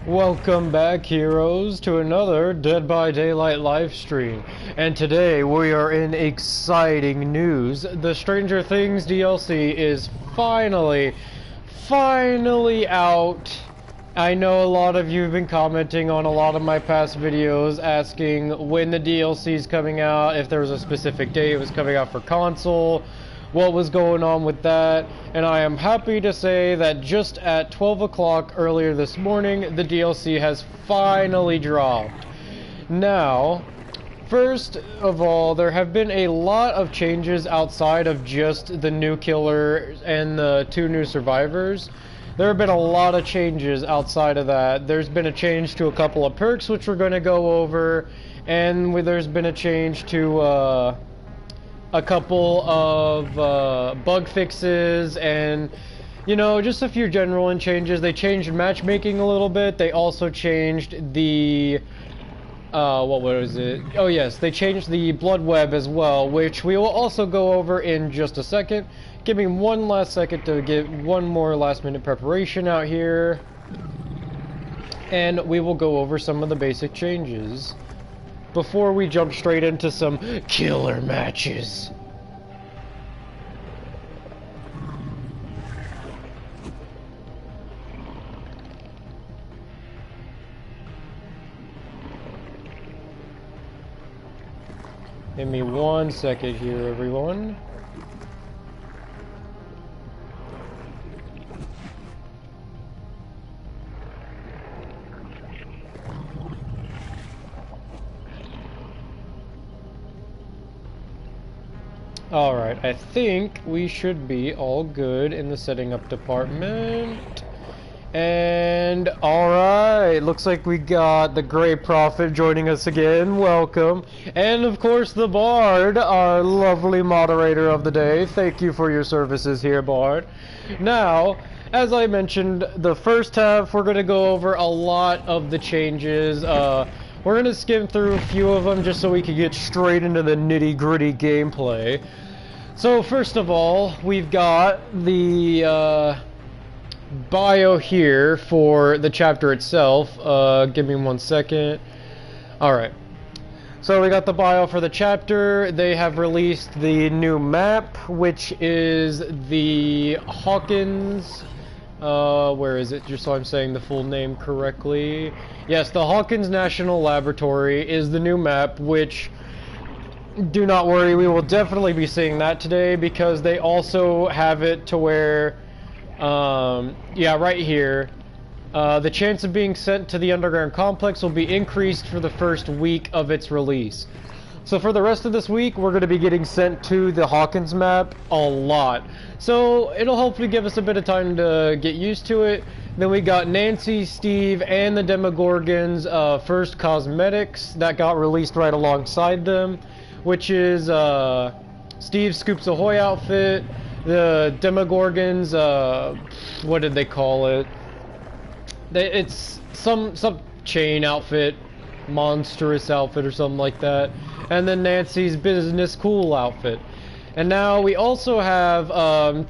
Welcome back, heroes, to another Dead by Daylight livestream. And today we are in exciting news. The Stranger Things DLC is finally out. I know a lot of you have been commenting on a lot of my past videos asking when the DLC is coming out, if there was a specific date it was coming out for console, what was going on with that, and I am happy to say that just at 12 o'clock earlier this morning, the DLC has finally dropped. Now, first of all, there have been a lot of changes outside of just the new killer and the 2 new survivors. There have been a lot of changes outside of that. There's been a change to a couple of perks, which we're going to go over, and there's been a change to a couple of bug fixes and, you know, just a few general changes. They changed matchmaking a little bit. They also changed the what was it? Oh yes, they changed the blood web as well, which we will also go over in just a second. Give me one last second to get one more last minute preparation out here, and we will go over some of the basic changes before we jump straight into some killer matches. Give me 1 second here, everyone. Alright, I think we should be all good in the setting up department. And alright, looks like we got the Grey Prophet joining us again. Welcome. And of course the Bard, our lovely moderator of the day. Thank you for your services here, Bard. Now, as I mentioned, the first half we're going to go over a lot of the changes. We're going to skim through a few of them just so we can get straight into the nitty-gritty gameplay. So first of all, we've got the bio here for the chapter itself. Give me 1 second. Alright. So we got the bio for the chapter. They have released the new map, which is the Hawkins... where is it? Just so I'm saying the full name correctly. Yes, the Hawkins National Laboratory is the new map, which, do not worry, we will definitely be seeing that today, because they also have it to where, yeah, right here, the chance of being sent to the underground complex will be increased for the first week of its release. So for the rest of this week, we're going to be getting sent to the Hawkins map a lot. So it'll hopefully give us a bit of time to get used to it. Then we got Nancy, Steve, and the Demogorgon's first cosmetics that got released right alongside them, which is Steve's Scoops Ahoy outfit, the Demogorgon's, what did they call it? It's some chain outfit, monstrous outfit or something like that, and then Nancy's business cool outfit. And now we also have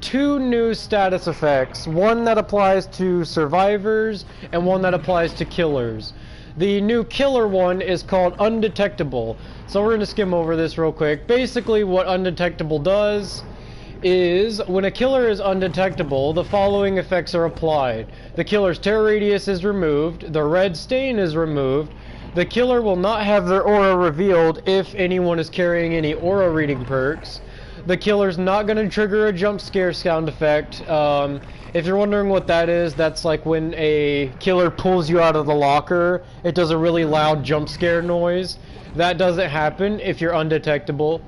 2 new status effects, one that applies to survivors and one that applies to killers. The new killer one is called Undetectable, so we're going to skim over this real quick. Basically what Undetectable does is, when a killer is undetectable, the following effects are applied. The killer's terror radius is removed, the red stain is removed, the killer will not have their aura revealed if anyone is carrying any aura reading perks. The killer's not going to trigger a jump scare sound effect. If you're wondering what that is, that's like when a killer pulls you out of the locker, it does a really loud jump scare noise. That doesn't happen if you're undetectable.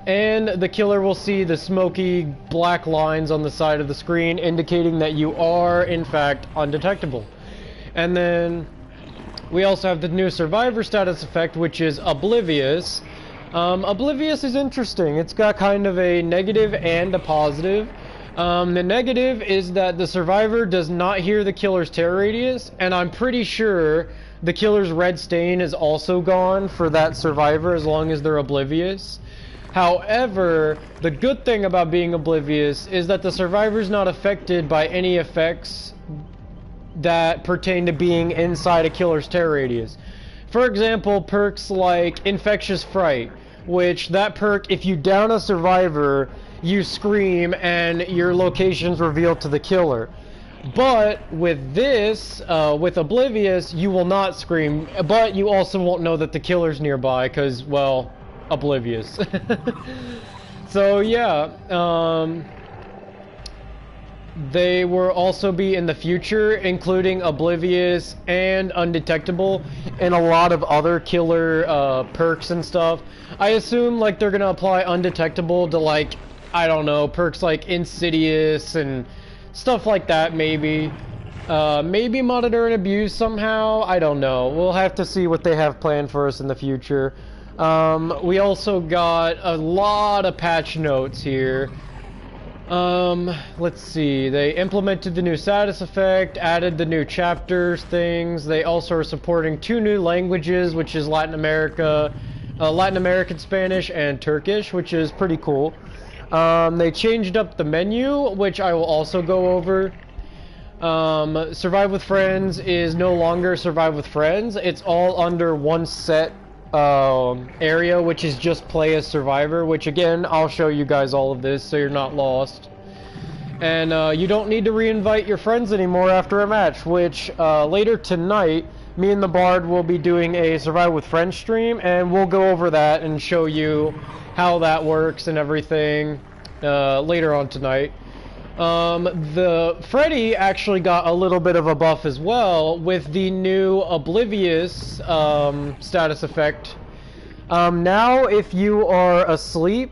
And the killer will see the smoky black lines on the side of the screen indicating that you are, in fact, undetectable. And then we also have the new survivor status effect, which is Oblivious. Oblivious is interesting. It's got kind of a negative and a positive. The negative is that the survivor does not hear the killer's terror radius, and I'm pretty sure the killer's red stain is also gone for that survivor as long as they're oblivious. However, the good thing about being oblivious is that the survivor's not affected by any effects that pertain to being inside a killer's terror radius. For example, perks like Infectious Fright, which that perk, if you down a survivor, you scream and your location's revealed to the killer. But with this, with Oblivious, you will not scream, but you also won't know that the killer's nearby, because, well, Oblivious. So, yeah, they will also be in the future, including Oblivious and Undetectable, and a lot of other killer perks and stuff. I assume like they're gonna apply Undetectable to, like, I don't know, perks like Insidious and stuff like that, maybe. Maybe Monitor and Abuse somehow, I don't know. We'll have to see what they have planned for us in the future. We also got a lot of patch notes here. Let's see, they implemented the new status effect, added the new chapters things. They also are supporting 2 new languages, which is Latin American Spanish and Turkish, which is pretty cool. They changed up the menu, which I will also go over. Survive with Friends is no longer Survive with Friends. It's all under one set area, which is just play as survivor, which again, I'll show you guys all of this so you're not lost. And you don't need to re-invite your friends anymore after a match, which later tonight, me and the Bard will be doing a Survive with Friends stream, and we'll go over that and show you how that works and everything later on tonight. The Freddy actually got a little bit of a buff as well with the new Oblivious status effect. Now if you are asleep,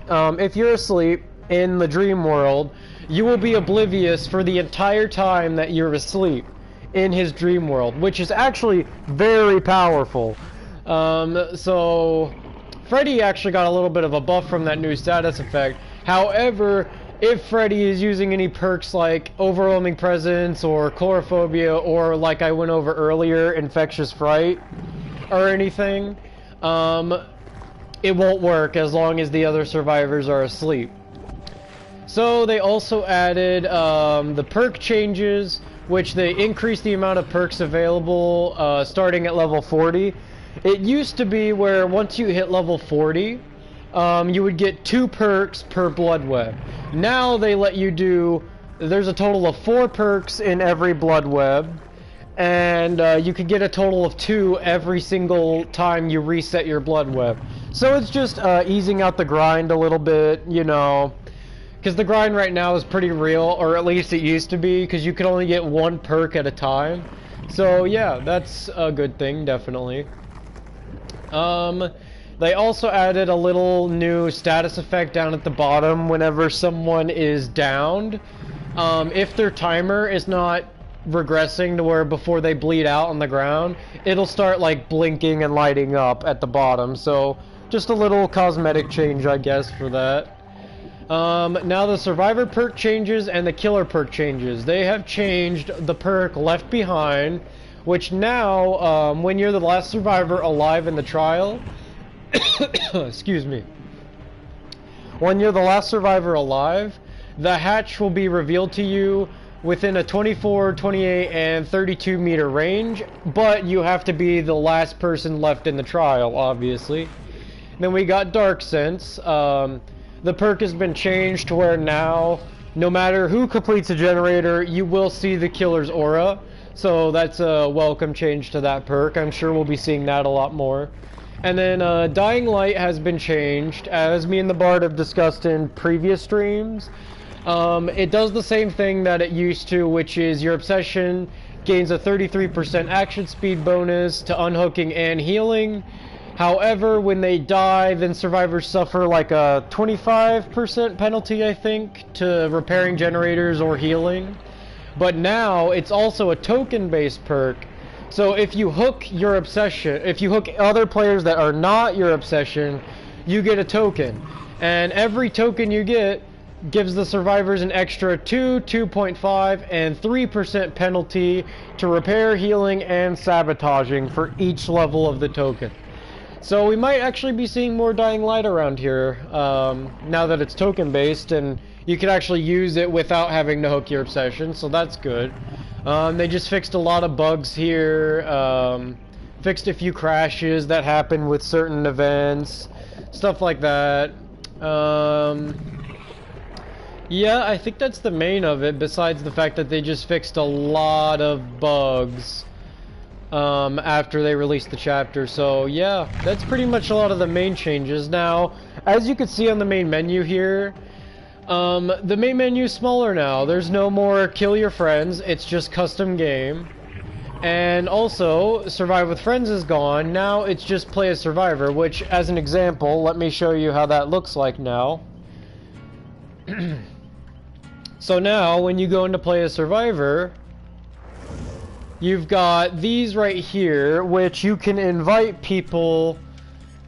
if you're asleep in the dream world, you will be oblivious for the entire time that you're asleep in his dream world, which is actually very powerful. So Freddy actually got a little bit of a buff from that new status effect. However, if Freddy is using any perks like Overwhelming Presence or Chlorophobia, or like I went over earlier, Infectious Fright, or anything, it won't work as long as the other survivors are asleep. So they also added the perk changes, which they increased the amount of perks available starting at level 40. It used to be where once you hit level 40, you would get 2 perks per blood web. Now they let you do, there's a total of 4 perks in every blood web, and you could get a total of 2 every single time you reset your blood web. So it's just easing out the grind a little bit, you know, because the grind right now is pretty real, or at least it used to be, because you could only get 1 perk at a time. So yeah, that's a good thing, definitely. They also added a little new status effect down at the bottom whenever someone is downed. If their timer is not regressing to where before they bleed out on the ground, it'll start like blinking and lighting up at the bottom. So just a little cosmetic change, I guess, for that. Now the survivor perk changes and the killer perk changes. They have changed the perk Left Behind, which now, when you're the last survivor alive in the trial, excuse me. When you're the last survivor alive, the hatch will be revealed to you within a 24, 28, and 32 meter range, but you have to be the last person left in the trial, obviously. Then we got Dark Sense. The perk has been changed to where now, no matter who completes a generator, you will see the killer's aura. So that's a welcome change to that perk. I'm sure we'll be seeing that a lot more. And then Dying Light has been changed, as me and the Bard have discussed in previous streams. It does the same thing that it used to, which is your Obsession gains a 33% action speed bonus to unhooking and healing. However, when they die, then survivors suffer like a 25% penalty, I think, to repairing generators or healing. But now, it's also a token-based perk. So if you hook your Obsession, if you hook other players that are not your Obsession, you get a token. And every token you get gives the survivors an extra 2, 2.5, and 3% penalty to repair, healing, and sabotaging for each level of the token. So we might actually be seeing more Dying Light around here, now that it's token-based, and you can actually use it without having to hook your obsession, so that's good. They just fixed a lot of bugs here, fixed a few crashes that happen with certain events, stuff like that. Yeah, I think that's the main of it, besides the fact that they just fixed a lot of bugs after they released the chapter. So yeah, that's pretty much a lot of the main changes. Now, as you can see on the main menu here, the main menu is smaller now. There's no more kill your friends, it's just custom game. And also, survive with friends is gone. Now it's just play as survivor, which, as an example, let me show you how that looks like now. So now, when you go into play as survivor, you've got these right here, which you can invite people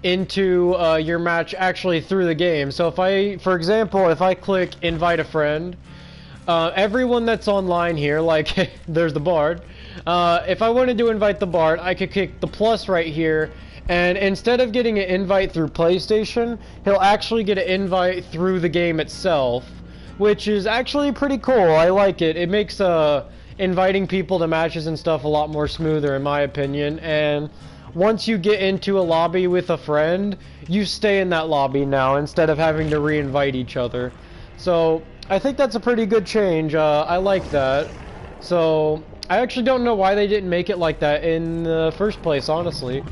into your match actually through the game. So if I, for example, if I click invite a friend, everyone that's online here, like there's the Bard, if I wanted to invite the Bard, I could click the plus right here, and instead of getting an invite through PlayStation, he'll actually get an invite through the game itself, which is actually pretty cool. I like it. It makes inviting people to matches and stuff a lot more smoother, in my opinion. And once you get into a lobby with a friend, you stay in that lobby now instead of having to re-invite each other. So I think that's a pretty good change. I like that. So I actually don't know why they didn't make it like that in the first place, honestly.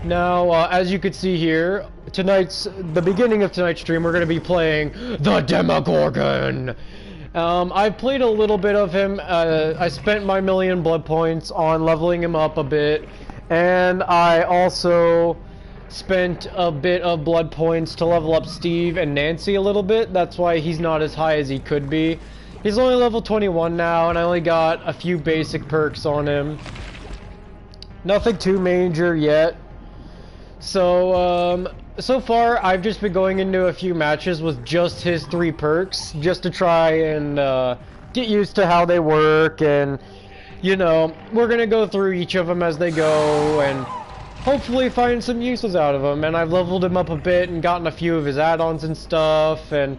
Now, as you can see here, the beginning of tonight's stream, we're going to be playing the Demogorgon. I've played a little bit of him. I spent my 1,000,000 blood points on leveling him up a bit, and I also spent a bit of blood points to level up Steve and Nancy a little bit. That's why he's not as high as he could be. He's only level 21 now, and I only got a few basic perks on him. Nothing too major yet. So, so far, I've just been going into a few matches with just his 3 perks, just to try and get used to how they work, and, you know, we're gonna go through each of them as they go, and hopefully find some uses out of them. And I've leveled him up a bit and gotten a few of his add-ons and stuff, and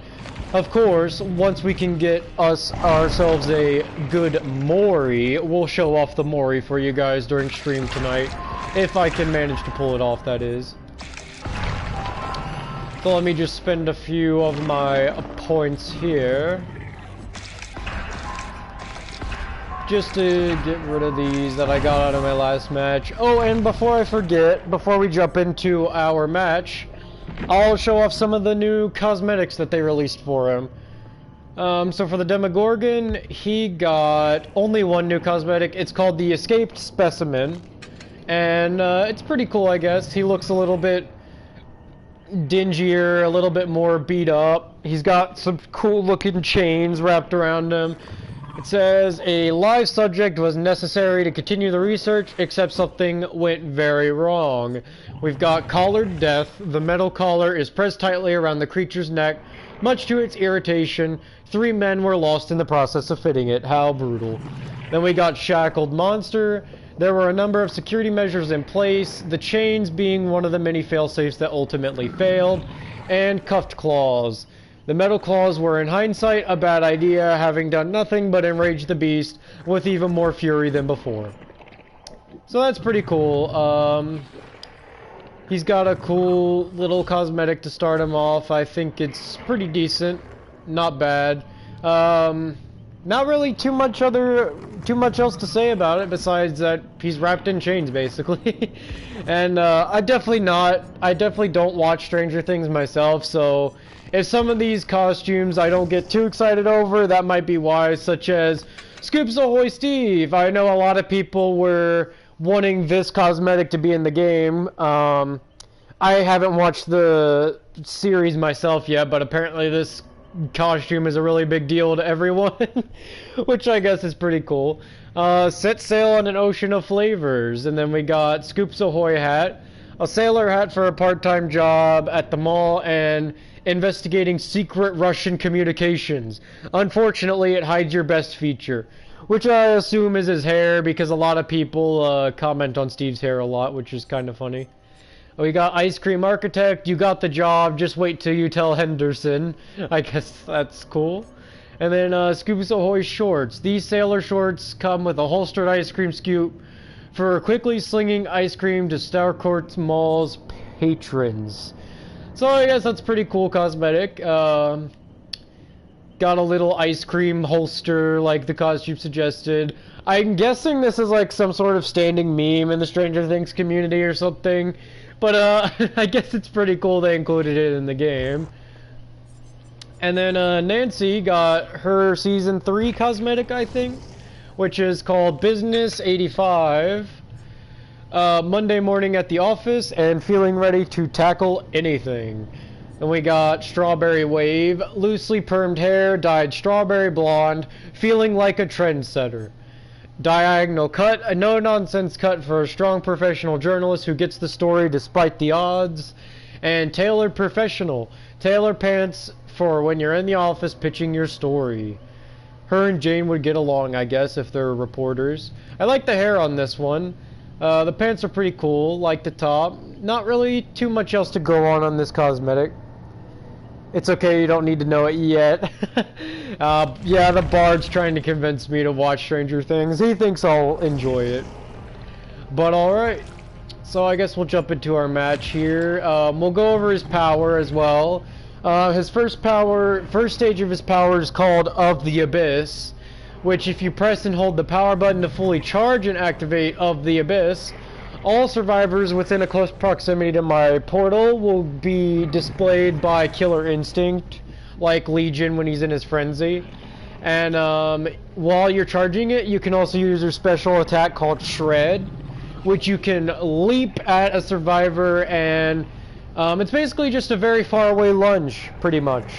of course, once we can get ourselves a good Mori, we'll show off the Mori for you guys during stream tonight. If I can manage to pull it off, that is. So let me just spend a few of my points here. Just to get rid of these that I got out of my last match. Oh, and before I forget, before we jump into our match, I'll show off some of the new cosmetics that they released for him. So for the Demogorgon, he got only one new cosmetic. It's called the Escaped Specimen. And it's pretty cool, I guess. He looks a little bit dingier, a little bit more beat up. He's got some cool looking chains wrapped around him. It says, a live subject was necessary to continue the research, except something went very wrong. We've got collared death. The metal collar is pressed tightly around the creature's neck. Much to its irritation, 3 men were lost in the process of fitting it. How brutal. Then we got shackled monster. There were a number of security measures in place, the chains being one of the many failsafes that ultimately failed, and cuffed claws. The metal claws were in hindsight a bad idea, having done nothing but enrage the beast with even more fury than before. So that's pretty cool. He's got a cool little cosmetic to start him off. I think it's pretty decent, not bad. Not really too much else to say about it besides that he's wrapped in chains, basically. And I definitely don't watch Stranger Things myself, so if some of these costumes I don't get too excited over, that might be why, such as Scoops Ahoy Steve. I know a lot of people were wanting this cosmetic to be in the game. I haven't watched the series myself yet, but apparently this costume is a really big deal to everyone, which I guess is pretty cool. Set sail on an ocean of flavors. And then we got Scoops Ahoy hat, a sailor hat for a part-time job at the mall, and investigating secret Russian communications. Unfortunately, it hides your best feature, which I assume is his hair, because a lot of people comment on Steve's hair a lot, which is kind of funny. We got Ice Cream Architect. You got the job. Just wait till you tell Henderson. I guess that's cool. And then Scoops Ahoy shorts. These sailor shorts come with a holstered ice cream scoop for quickly slinging ice cream to Starcourt Mall's patrons. So I guess that's pretty cool cosmetic. Got a little ice cream holster like the costume suggested. I'm guessing this is like some sort of standing meme in the Stranger Things community or something. But I guess it's pretty cool they included it in the game. And then Nancy got her Season 3 cosmetic, I think, which is called Business 85. Monday morning at the office and feeling ready to tackle anything. Then we got Strawberry Wave, loosely permed hair, dyed strawberry blonde, feeling like a trendsetter. Diagonal cut, a no-nonsense cut for a strong professional journalist who gets the story despite the odds. And Tailored Professional, tailor pants for when you're in the office pitching your story. Her and Jane would get along, I guess, if they're reporters. I like the hair on this one. The pants are pretty cool, like the top. Not really too much else to go on this cosmetic. It's okay, you don't need to know it yet. Yeah, the Bard's trying to convince me to watch Stranger Things. He thinks I'll enjoy it. But alright. So I guess we'll jump into our match here. We'll go over his power as well. His first stage of his power is called Of the Abyss, which if you press and hold the power button to fully charge and activate Of the Abyss, all survivors within a close proximity to my portal will be displayed by Killer Instinct, like Legion when he's in his frenzy. And while you're charging it, you can also use your special attack called Shred, which you can leap at a survivor, and it's basically just a very far away lunge, pretty much.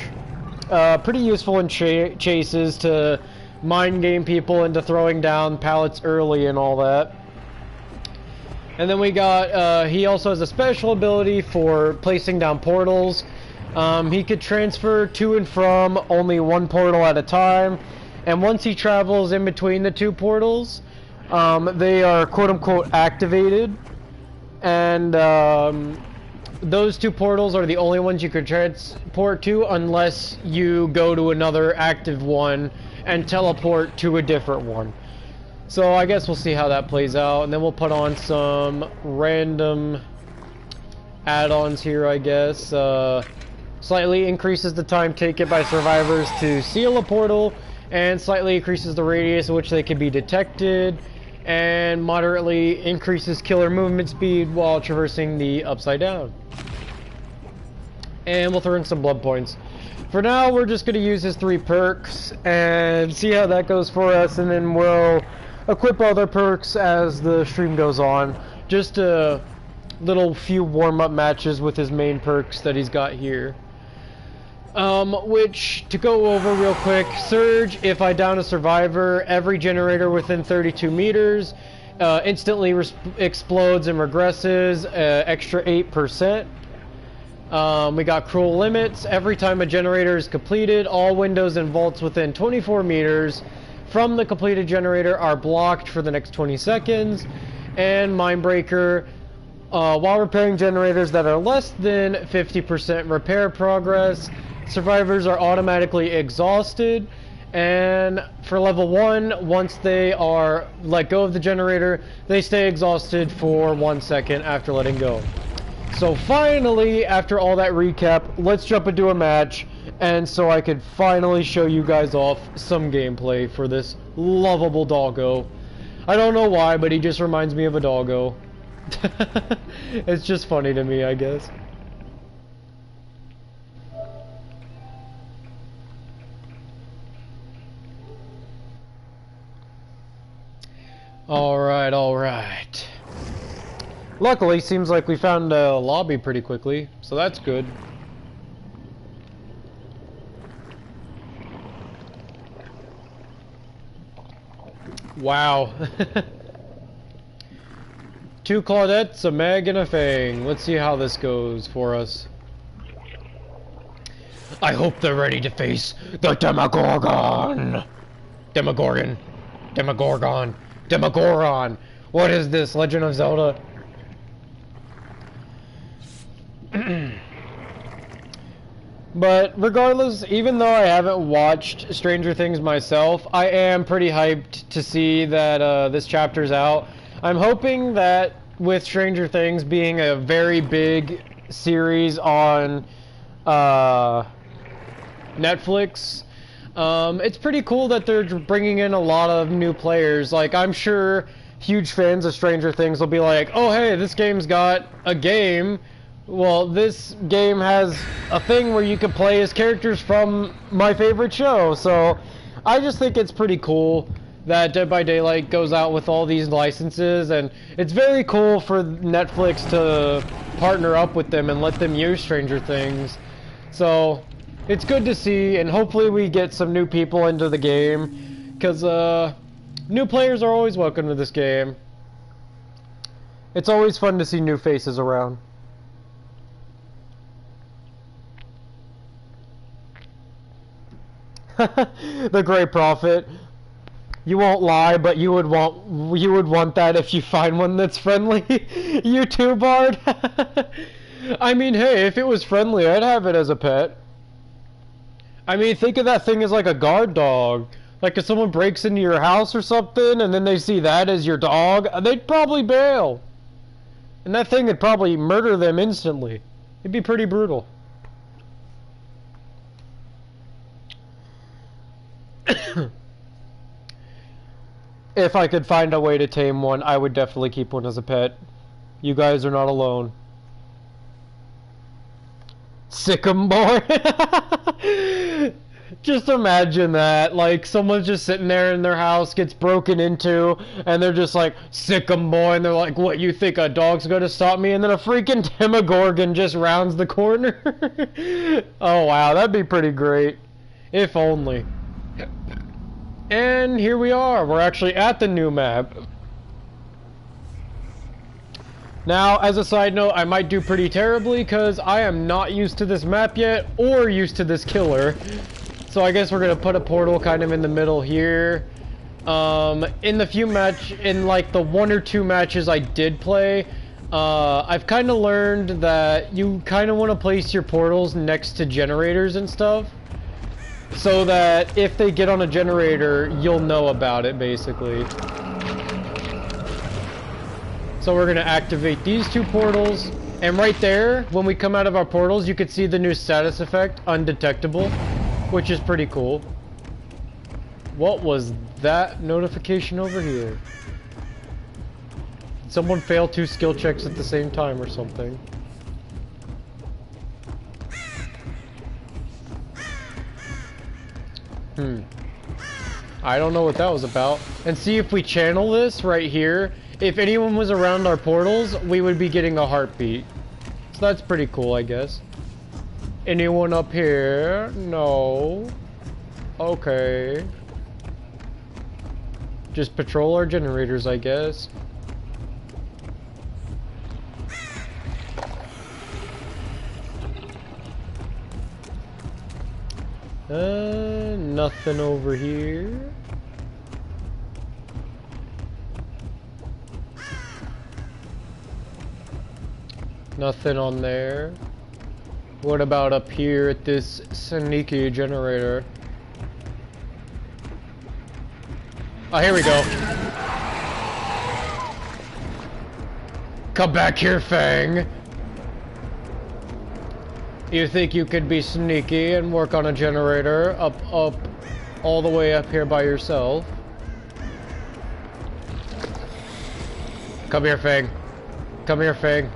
Pretty useful in chases to mind game people into throwing down pallets early and all that. And then we got, he also has a special ability for placing down portals. He could transfer to and from only one portal at a time, and once he travels in between the two portals, they are quote-unquote activated, and those two portals are the only ones you can transport to unless you go to another active one and teleport to a different one. So I guess we'll see how that plays out, and then we'll put on some random add-ons here, I guess. Slightly increases the time taken by survivors to seal a portal, and slightly increases the radius in which they can be detected, and moderately increases killer movement speed while traversing the upside down. And we'll throw in some blood points. For now, we're just going to use his 3 perks and see how that goes for us, and then we'll equip other perks as the stream goes on. Just a little few warm-up matches with his main perks that he's got here. Which, to go over real quick, Surge, if I down a survivor, every generator within 32 meters instantly explodes and regresses, extra 8%. We got Cruel Limits. Every time a generator is completed, all windows and vaults within 24 meters from the completed generator are blocked for the next 20 seconds. And Mindbreaker. While repairing generators that are less than 50% repair progress, survivors are automatically exhausted. And for level 1, once they are let go of the generator, they stay exhausted for 1 second after letting go. So finally, after all that recap, let's jump into a match, and so I could finally show you guys off some gameplay for this lovable doggo. I don't know why, but he just reminds me of a doggo. It's just funny to me, I guess. Alright, alright. Luckily, seems like we found a lobby pretty quickly, so that's good. Wow. 2 Claudettes, a Meg, and a Fang. Let's see how this goes for us. I hope they're ready to face the Demogorgon! Demogorgon. Demogorgon. Demogorgon. What is this, Legend of Zelda? But regardless, even though I haven't watched Stranger Things myself, I am pretty hyped to see that this chapter's out. I'm hoping that with Stranger Things being a very big series on Netflix, it's pretty cool that they're bringing in a lot of new players. Like, I'm sure huge fans of Stranger Things will be like, oh hey, this game's got a game. Well, this game has a thing where you can play as characters from my favorite show. So I just think it's pretty cool that Dead by Daylight goes out with all these licenses, and it's very cool for Netflix to partner up with them and let them use Stranger Things. So it's good to see, and hopefully we get some new people into the game, because new players are always welcome to this game. It's always fun to see new faces around. The Grey Prophet. You won't lie, but you would want that if you find one that's friendly. You too, Bard. I mean, hey, if it was friendly, I'd have it as a pet. I mean, think of that thing as like a guard dog. Like if someone breaks into your house or something, and then they see that as your dog, they'd probably bail. And that thing would probably murder them instantly. It'd be pretty brutal. If I could find a way to tame one, I would definitely keep one as a pet. You guys are not alone. Sick'em boy. Just imagine that, like someone's just sitting there in their house, gets broken into, and they're just like, sick'em boy, and they're like, what, you think a dog's gonna stop me? And then a freaking Demogorgon just rounds the corner. Oh wow, that'd be pretty great. If only. And here we are, we're actually at the new map. Now, as a side note, I might do pretty terribly because I am not used to this map yet, or used to this killer. So I guess we're gonna put a portal kind of in the middle here. In like the 1 or 2 matches I did play, I've kind of learned that you kind of want to place your portals next to generators and stuff, so that if they get on a generator, you'll know about it, basically. So we're gonna activate these 2 portals, and right there, when we come out of our portals, you can see the new status effect, undetectable, which is pretty cool. What was that notification over here? Someone failed 2 skill checks at the same time or something. I don't know what that was about. And see, if we channel this right here, if anyone was around our portals, we would be getting a heartbeat. So that's pretty cool, I guess. Anyone up here? No. Okay. Just patrol our generators, I guess. Nothing over here. Nothing on there. What about up here at this sneaky generator? Oh, here we go. Come back here, Fang. You think you could be sneaky and work on a generator up, all the way up here by yourself? Come here, Fang. Come here, Fang.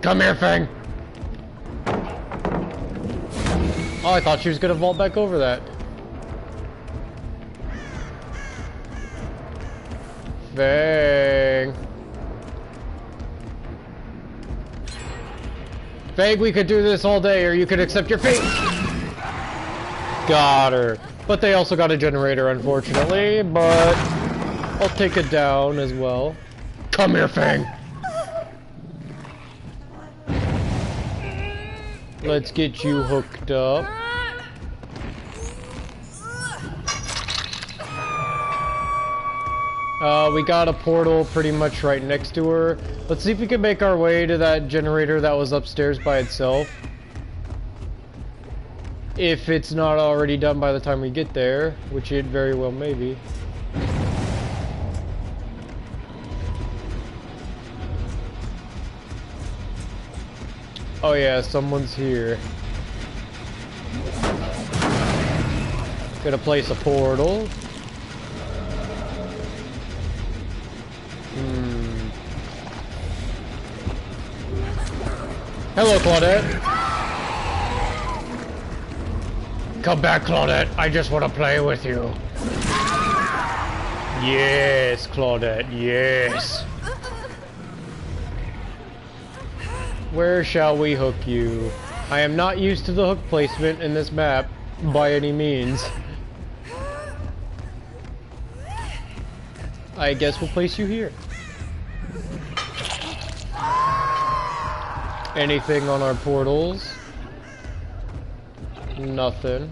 Come here, Fang. Oh, I thought she was gonna vault back over that. Fang. Fang, we could do this all day, or you could accept your fate. Got her. But they also got a generator, unfortunately, but I'll take it down as well. Come here, Fang. Let's get you hooked up. We got a portal pretty much right next to her. Let's see if we can make our way to that generator that was upstairs by itself. If it's not already done by the time we get there, which it very well may be. Oh yeah, someone's here. Gonna place a portal. Hello, Claudette. Come back, Claudette. I just want to play with you. Yes, Claudette, yes. Where shall we hook you? I am not used to the hook placement in this map by any means. I guess we'll place you here. Anything on our portals? Nothing.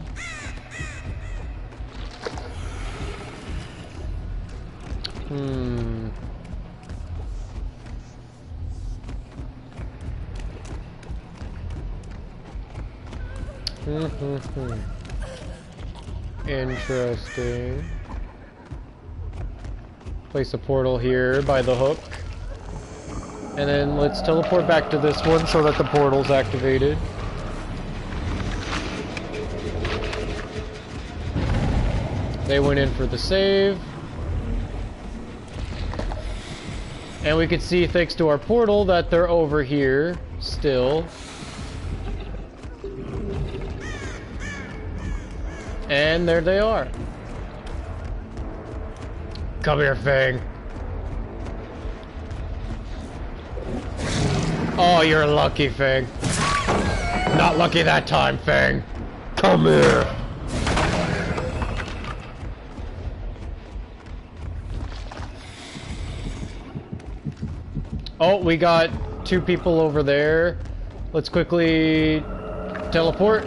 Interesting. Place a portal here by the hook. And then let's teleport back to this one so that the portal's activated. They went in for the save. And we could see, thanks to our portal, that they're over here still. And there they are. Come here, Fang. Oh, you're lucky, Fang. Not lucky that time, Fang. Come here. Oh, we got two people over there. Let's quickly teleport.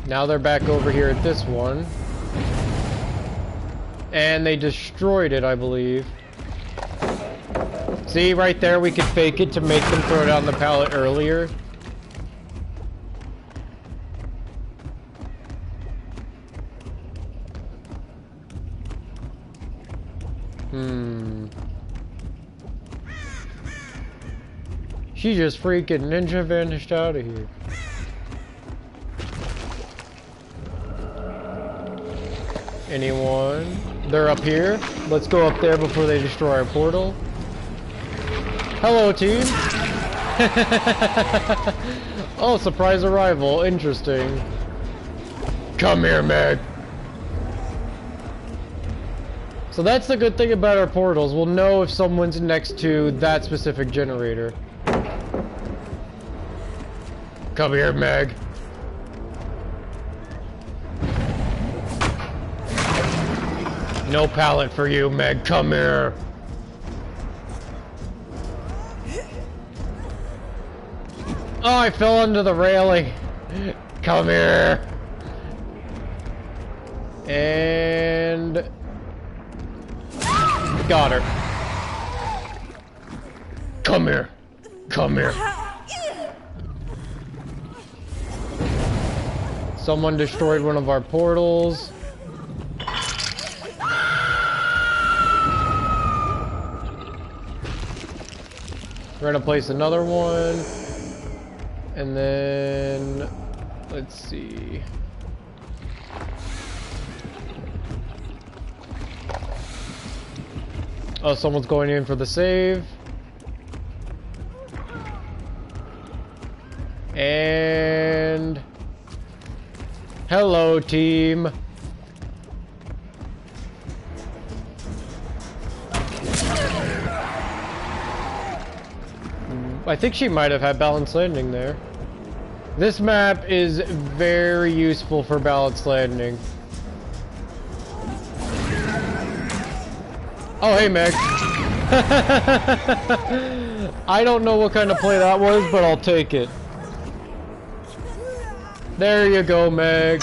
Now they're back over here at this one. And they destroyed it, I believe. See, right there, we could fake it to make them throw down the pallet earlier. She just freaking ninja vanished out of here. Anyone? They're up here. Let's go up there before they destroy our portal. Hello, team. Oh, surprise arrival. Interesting. Come here, Meg. So that's the good thing about our portals. We'll know if someone's next to that specific generator. Come here, Meg. No pallet for you, Meg. Come here. Oh, I fell under the railing. Come here. And... got her. Come here. Come here. Someone destroyed one of our portals. We're gonna place another one. And then... let's see... oh, someone's going in for the save. And... hello, team. I think she might have had balanced landing there. This map is very useful for balanced landing. Oh, hey, Meg. I don't know what kind of play that was, but I'll take it. There you go, Meg.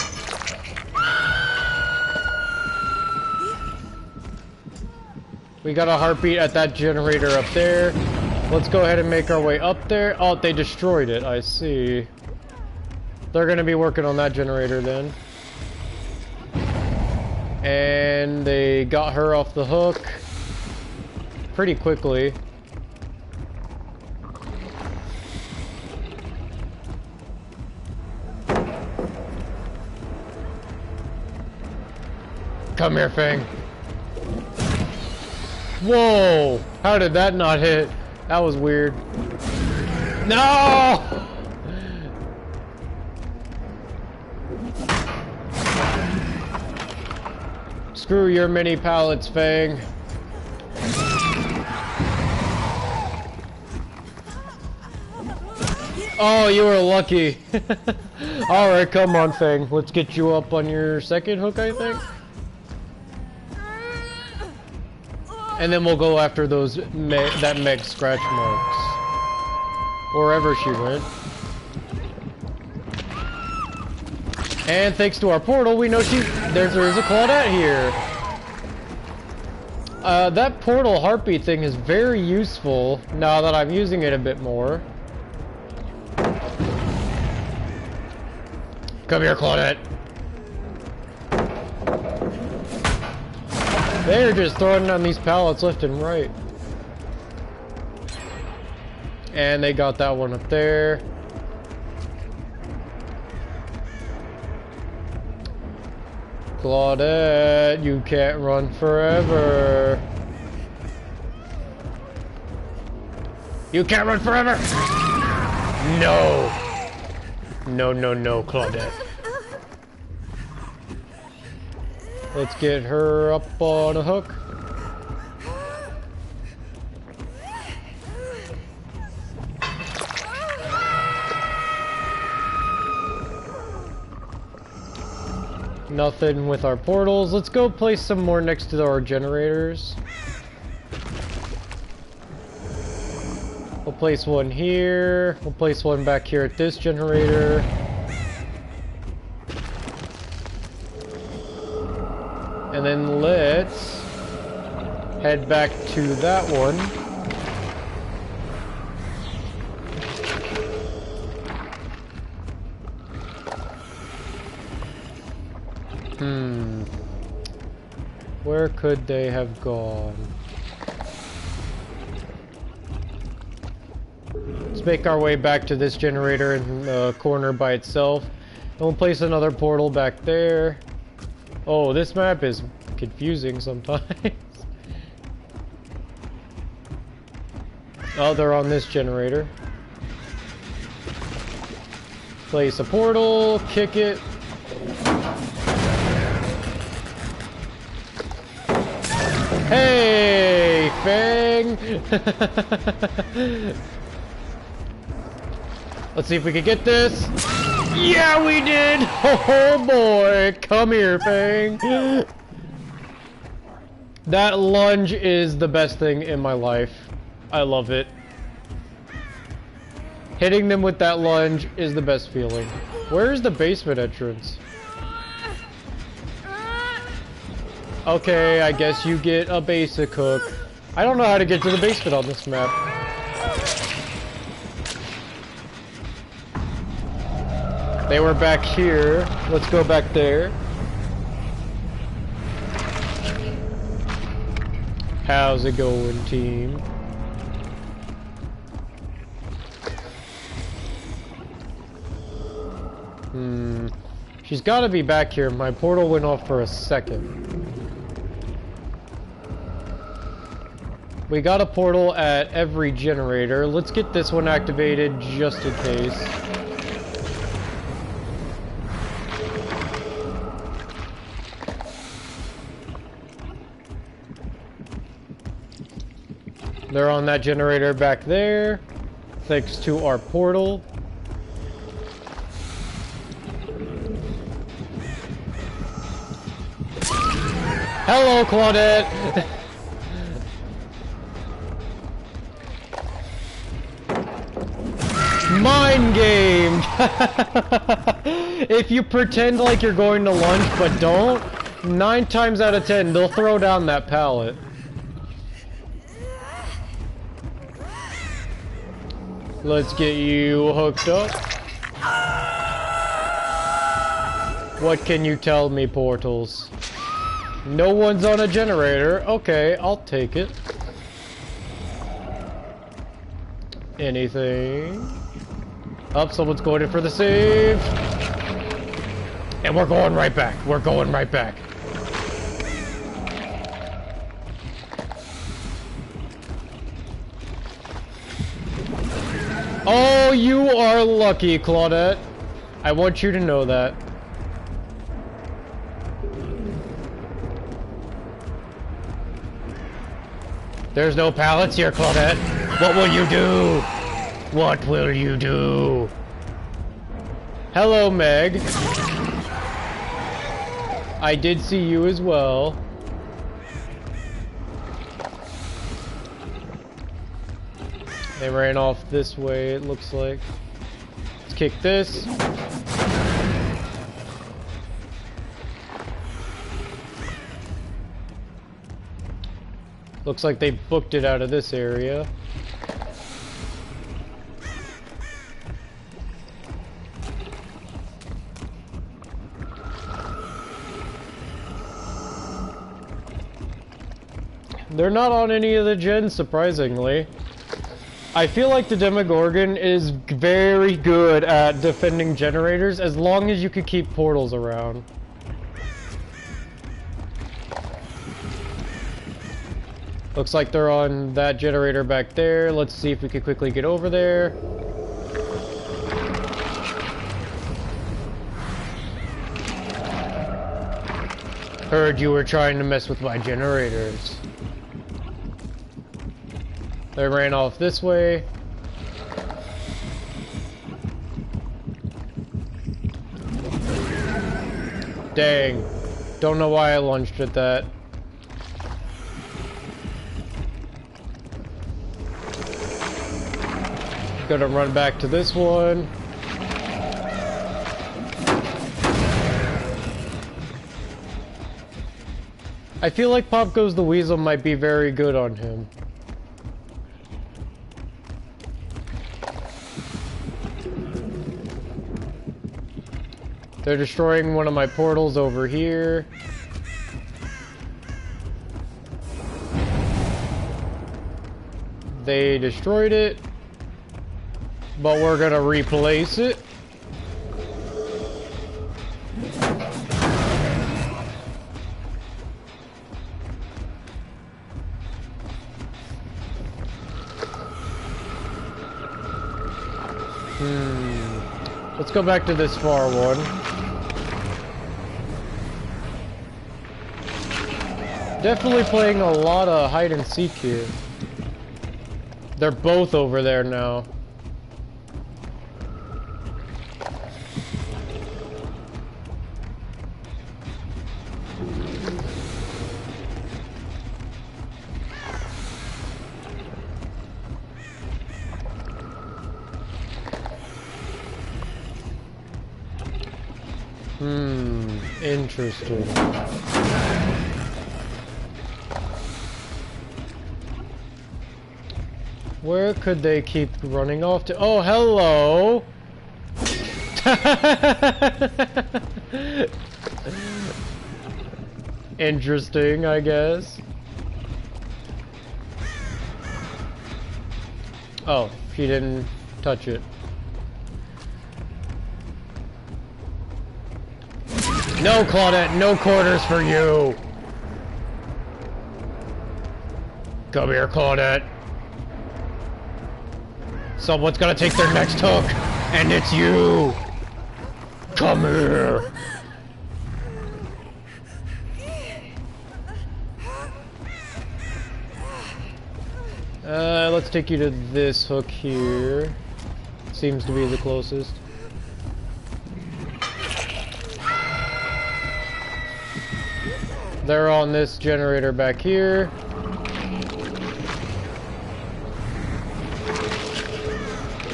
We got a heartbeat at that generator up there. Let's go ahead and make our way up there. Oh, they destroyed it. I see. They're going to be working on that generator then. And they got her off the hook pretty quickly. Come here, Fang. Whoa! How did that not hit? That was weird. No! Screw your mini pallets, Fang. Oh, you were lucky. Alright, come on, Fang. Let's get you up on your second hook, I think. And then we'll go after those that Meg scratch marks. Wherever she went. And thanks to our portal, we know there is a Claudette here. That portal heartbeat thing is very useful now that I'm using it a bit more. Come here, Claudette. They're just throwing down these pallets left and right. And they got that one up there. Claudette, you can't run forever. You can't run forever! No! No, no, no, Claudette. Let's get her up on a hook. Nothing with our portals. Let's go place some more next to our generators. We'll place one here. We'll place one back here at this generator. And then let's head back to that one. Where could they have gone? Let's make our way back to this generator in the corner by itself. And we'll place another portal back there. Oh, this map is confusing sometimes. Oh, they're on this generator. Place a portal, kick it. Hey, Fang! Let's see if we can get this. Yeah, we did! Oh boy! Come here, Fang! That lunge is the best thing in my life. I love it. Hitting them with that lunge is the best feeling. Where is the basement entrance? Okay, I guess you get a basic hook. I don't know how to get to the basement on this map. They were back here. Let's go back there. How's it going, team? She's gotta be back here. My portal went off for a second. We got a portal at every generator. Let's get this one activated just in case. They're on that generator back there, thanks to our portal. Hello, Claudette! Mind game! If you pretend like you're going to lunch but don't, 9 times out of 10 they'll throw down that pallet. Let's get you hooked up. What can you tell me, Portals? No one's on a generator. Okay, I'll take it. Anything? Oh, someone's going in for the save. And we're going right back. We're going right back. Oh, you are lucky, Claudette. I want you to know that. There's no pallets here, Claudette. What will you do? What will you do? Hello, Meg. I did see you as well. They ran off this way, it looks like. Let's kick this. Looks like they booked it out of this area. They're not on any of the gens, surprisingly. I feel like the Demogorgon is very good at defending generators as long as you can keep portals around. Looks like they're on that generator back there. Let's see if we can quickly get over there. Heard you were trying to mess with my generators. They ran off this way. Dang. Don't know why I lunged at that. Gonna run back to this one. I feel like Pop Goes the Weasel might be very good on him. They're destroying one of my portals over here. They destroyed it, but we're gonna replace it. Let's go back to this far one. Definitely playing a lot of hide and seek here. They're both over there now. Interesting. Where could they keep running off to? Oh, hello! Interesting, I guess. Oh, she didn't touch it. No, Claudette, no quarters for you! Come here, Claudette. Someone's gonna take their next hook, and it's you! Come here! Let's take you to this hook here. Seems to be the closest. They're on this generator back here.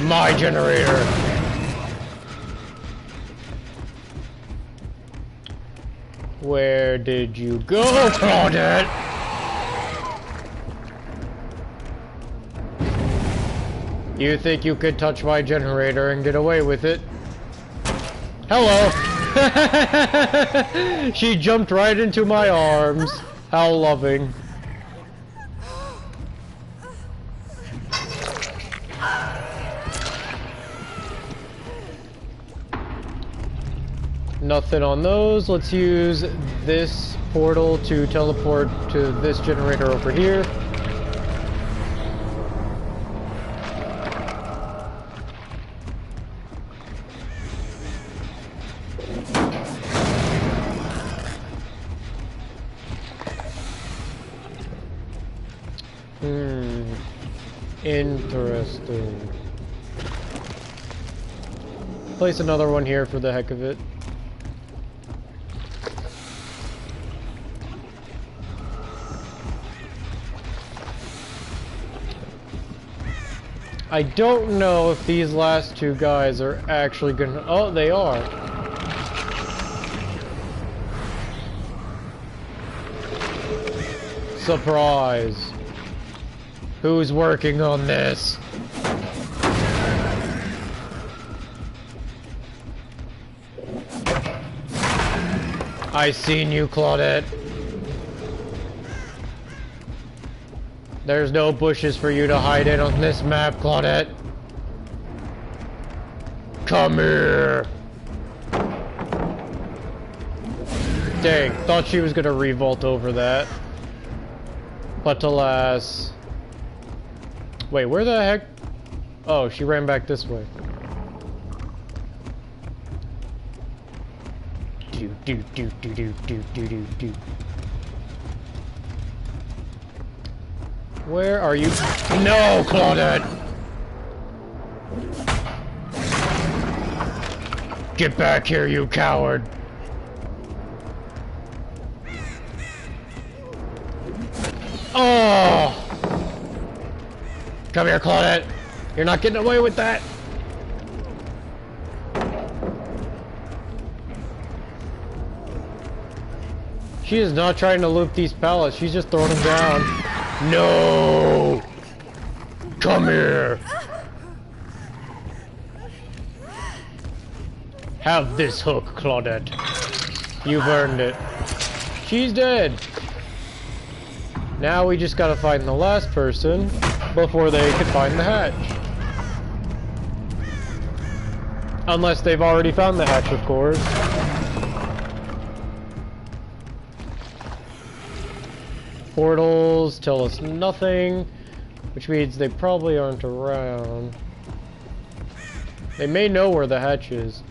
My generator. Where did you go, Claudette? You think you could touch my generator and get away with it? Hello! She jumped right into my arms. How loving. Nothing on those. Let's use this portal to teleport to this generator over here. Interesting. Place another one here for the heck of it. I don't know if these last two guys are actually gonna... Oh, they are. Surprise. Who's working on this? I seen you, Claudette. There's no bushes for you to hide in on this map, Claudette. Come here. Dang, thought she was gonna revolt over that. But alas. Wait, where the heck? Oh, she ran back this way. Do do do do do do do do do. Where are you? No, Claudette! Get back here, you coward! Oh! Come here, Claudette! You're not getting away with that! She is not trying to loop these pallets, she's just throwing them down. No! Come here! Have this hook, Claudette. You've earned it. She's dead! Now we just gotta find the last person before they can find the hatch. Unless they've already found the hatch, of course. Portals tell us nothing, which means they probably aren't around. They may know where the hatch is.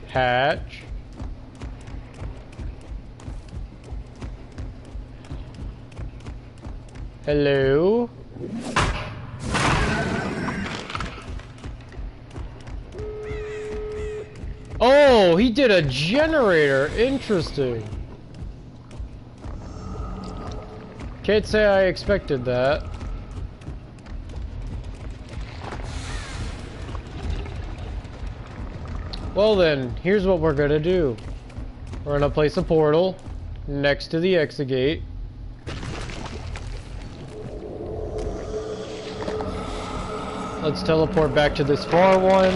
Hatch. Hello? Oh, he did a generator. Interesting. Can't say I expected that. Well then, here's what we're gonna do. We're gonna place a portal next to the exit gate. Let's teleport back to this far one.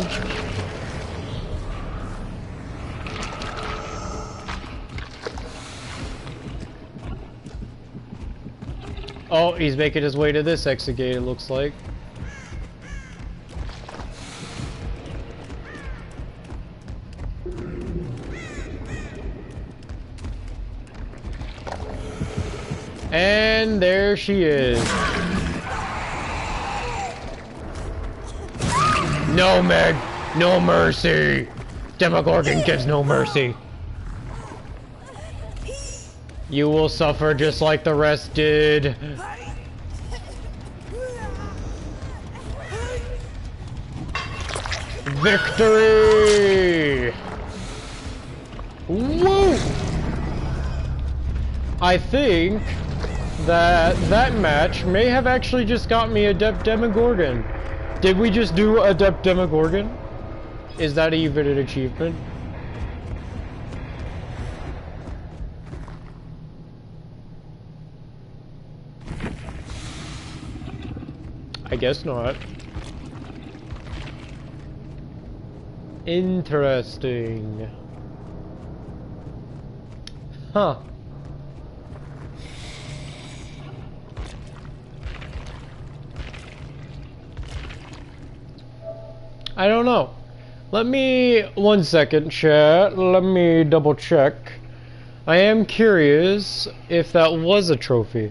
Oh, he's making his way to this exit gate, it looks like. And there she is. No, Meg! No mercy! Demogorgon gives no mercy. You will suffer just like the rest did. Victory! Woo! I think that match may have actually just got me Adept Demogorgon. Did we just do Adept Demogorgon? Is that even an achievement? I guess not. Interesting. Huh. I don't know. Let me, 1 second, chat. Let me double check. I am curious if that was a trophy.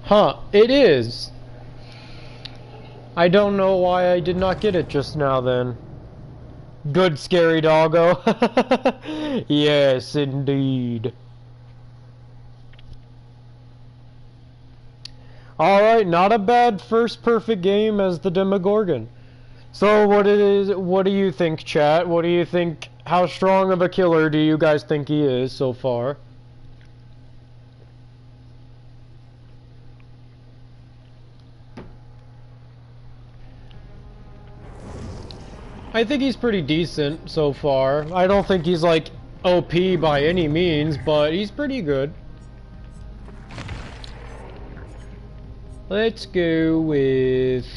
Huh, it is. I don't know why I did not get it just now then. Good scary doggo. Yes, indeed. Alright, not a bad first perfect game as the Demogorgon. So what do you think, chat? What do you think, how strong of a killer do you guys think he is so far? I think he's pretty decent so far. I don't think he's like OP by any means, but he's pretty good. Let's go with...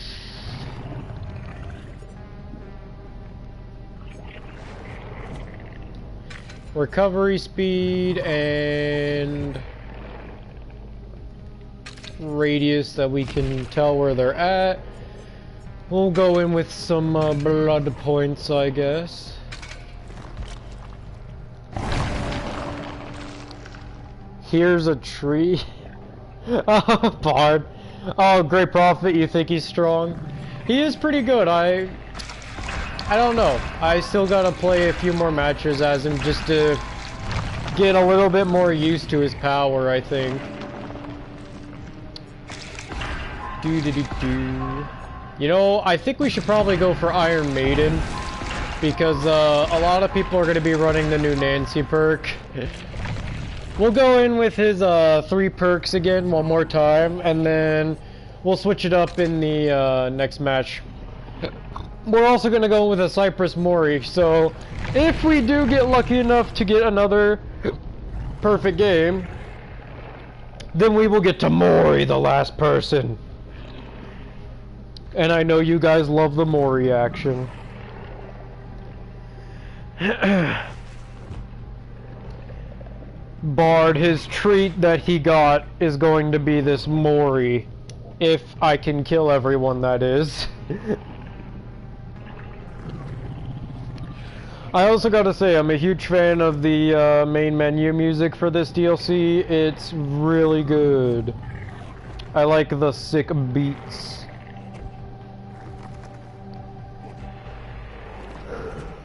recovery speed and... radius that we can tell where they're at. We'll go in with some blood points, I guess. Here's a tree. Oh, Bard. Oh, Great Prophet, you think he's strong? He is pretty good. I don't know. I still gotta play a few more matches as him just to get a little bit more used to his power, I think. Do. You know, I think we should probably go for Iron Maiden, because a lot of people are going to be running the new Nancy perk. We'll go in with his 3 perks again one more time, and then we'll switch it up in the next match. We're also going to go with a Cypress Mori, so if we do get lucky enough to get another perfect game, then we will get to Mori the last person. And I know you guys love the Mori action. Bard, his treat that he got is going to be this Mori. If I can kill everyone, that is. I also gotta say, I'm a huge fan of the main menu music for this DLC. It's really good. I like the sick beats.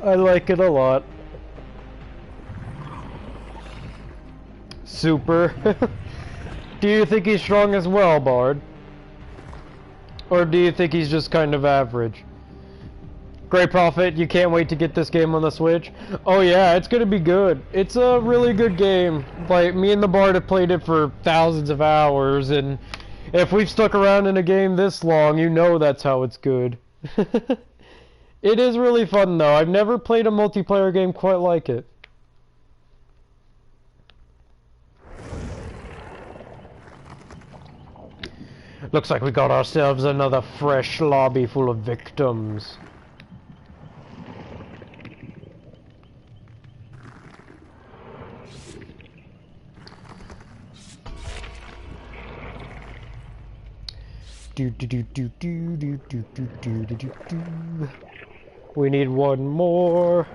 I like it a lot. Super. Do you think he's strong as well, Bard? Or do you think he's just kind of average? Great Prophet, you can't wait to get this game on the Switch? Oh yeah, it's gonna be good. It's a really good game. Like, me and the Bard have played it for thousands of hours, and if we've stuck around in a game this long, you know that's how it's good. It is really fun though. I've never played a multiplayer game quite like it. Looks like we got ourselves another fresh lobby full of victims. We need one more.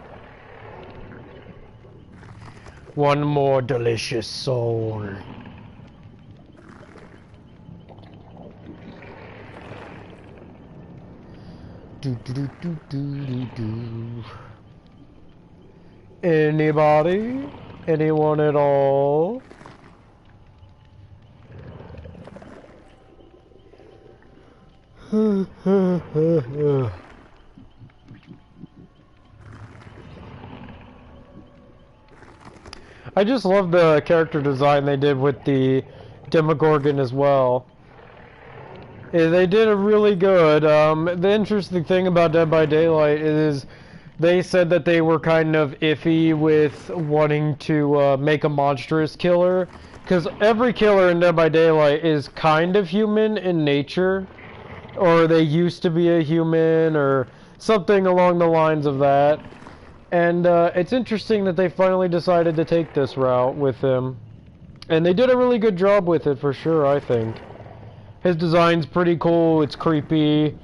One more delicious soul. Anybody? Anyone at all? I just love the character design they did with the Demogorgon as well. Yeah, they did a really good. The interesting thing about Dead by Daylight is They said that they were kind of iffy with wanting to make a monstrous killer, because every killer in Dead by Daylight is kind of human in nature, or they used to be a human, or something along the lines of that. And it's interesting that they finally decided to take this route with him. And they did a really good job with it, for sure, I think. His design's pretty cool, it's creepy.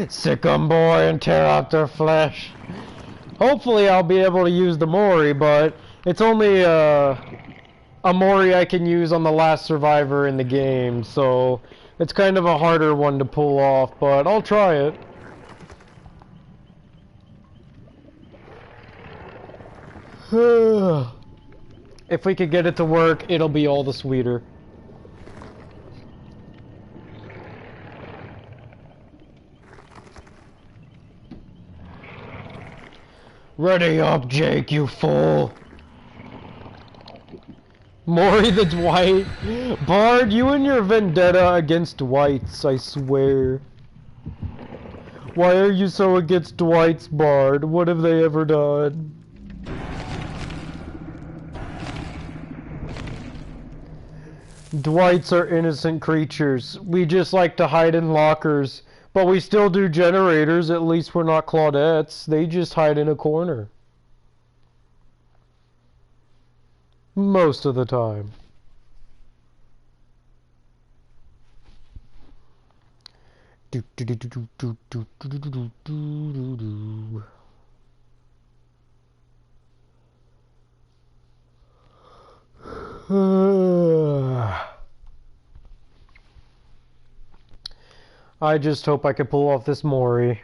Sick 'em, boy, and tear out their flesh. Hopefully I'll be able to use the Mori, but it's only a Mori I can use on the last survivor in the game, so it's kind of a harder one to pull off, but I'll try it. If we could get it to work, it'll be all the sweeter. Ready up, Jake, you fool! Maury the Dwight. Bard, you and your vendetta against Dwights, I swear. Why are you so against Dwights, Bard? What have they ever done? Dwights are innocent creatures. We just like to hide in lockers. But we still do generators, at least we're not Claudettes. They just hide in a corner. Most of the time. I just hope I can pull off this Mori.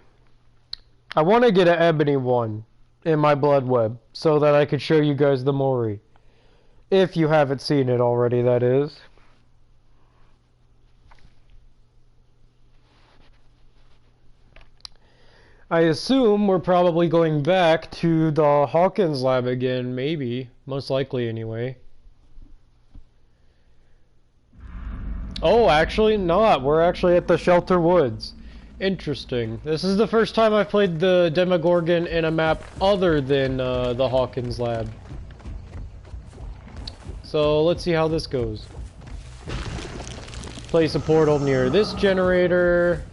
I want to get an ebony one in my blood web so that I could show you guys the Mori. If you haven't seen it already, that is. I assume we're probably going back to the Hawkins lab again, maybe. Most likely, anyway. Oh, actually not. We're actually at the Shelter Woods. Interesting. This is the first time I've played the Demogorgon in a map other than the Hawkins lab. So let's see how this goes. Place a portal near this generator.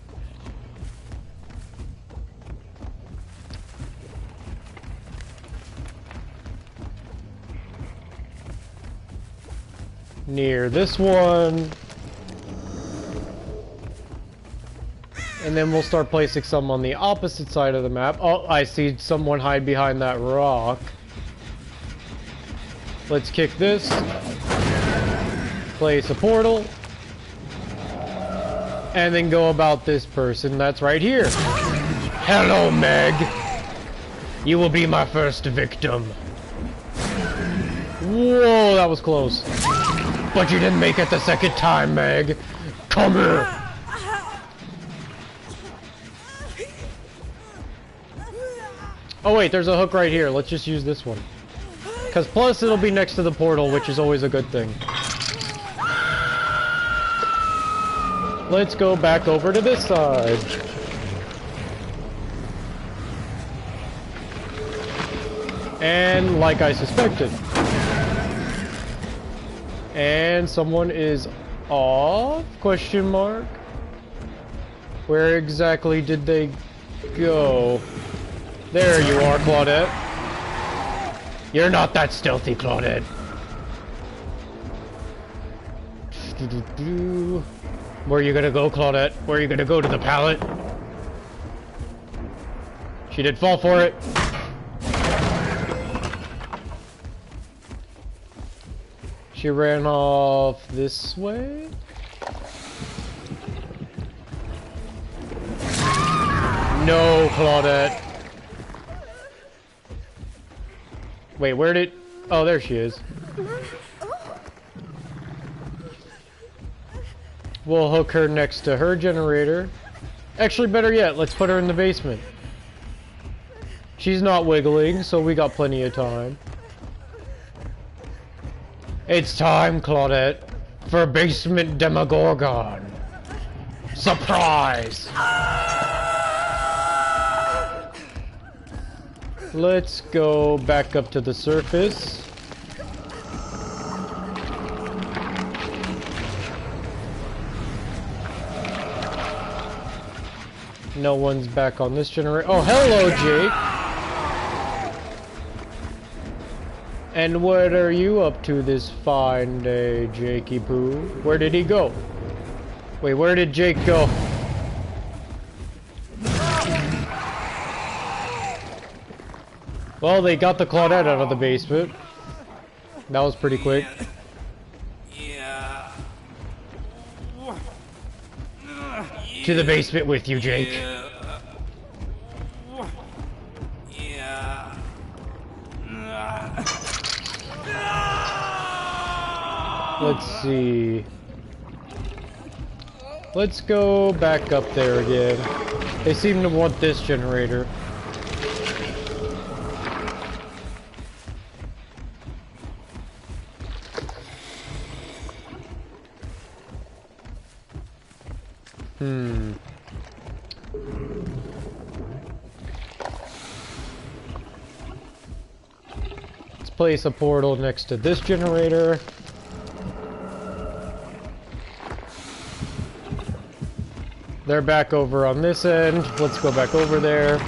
Near this one. And then we'll start placing some on the opposite side of the map. Oh, I see someone hide behind that rock. Let's kick this. Place a portal. And then go about this person that's right here. Hello, Meg. You will be my first victim. Whoa, that was close. But you didn't make it the second time, Meg. Come here. Oh wait, there's a hook right here. Let's just use this one. Because plus it'll be next to the portal, which is always a good thing. Let's go back over to this side. And like I suspected. And someone is off? Question mark? Where exactly did they go? There you are, Claudette. You're not that stealthy, Claudette. Where are you gonna go, Claudette? Where are you gonna go, to the pallet? She did fall for it. She ran off this way? No, Claudette. Wait, where did... Oh, there she is. We'll hook her next to her generator. Actually, better yet, let's put her in the basement. She's not wiggling, so we got plenty of time. It's time, Claudette, for basement Demogorgon. Surprise! Let's go back up to the surface. No one's back on this generator. Oh, hello, Jake! And what are you up to this fine day, Jakey Poo? Where did he go? Wait, where did Jake go? Well, they got the Claudette out of the basement. That was pretty quick. Yeah. To the basement with you, Jake. Yeah. Let's see. Let's go back up there again. They seem to want this generator. Let's place a portal next to this generator. They're back over on this end. Let's go back over there.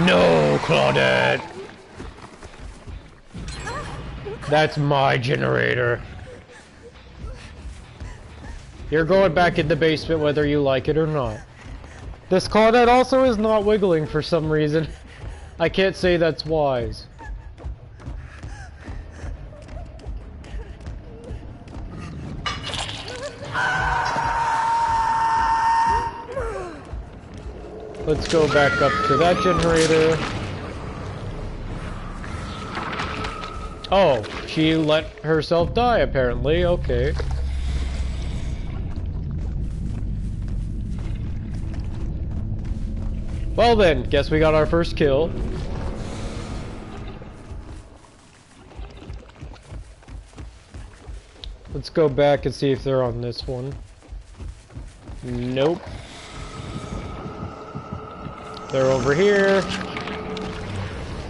No, Claudette! That's my generator. You're going back in the basement whether you like it or not. This Claudette also is not wiggling for some reason. I can't say that's wise. Let's go back up to that generator. Oh, she let herself die apparently, okay. Well then, guess we got our first kill. Let's go back and see if they're on this one. Nope. They're over here.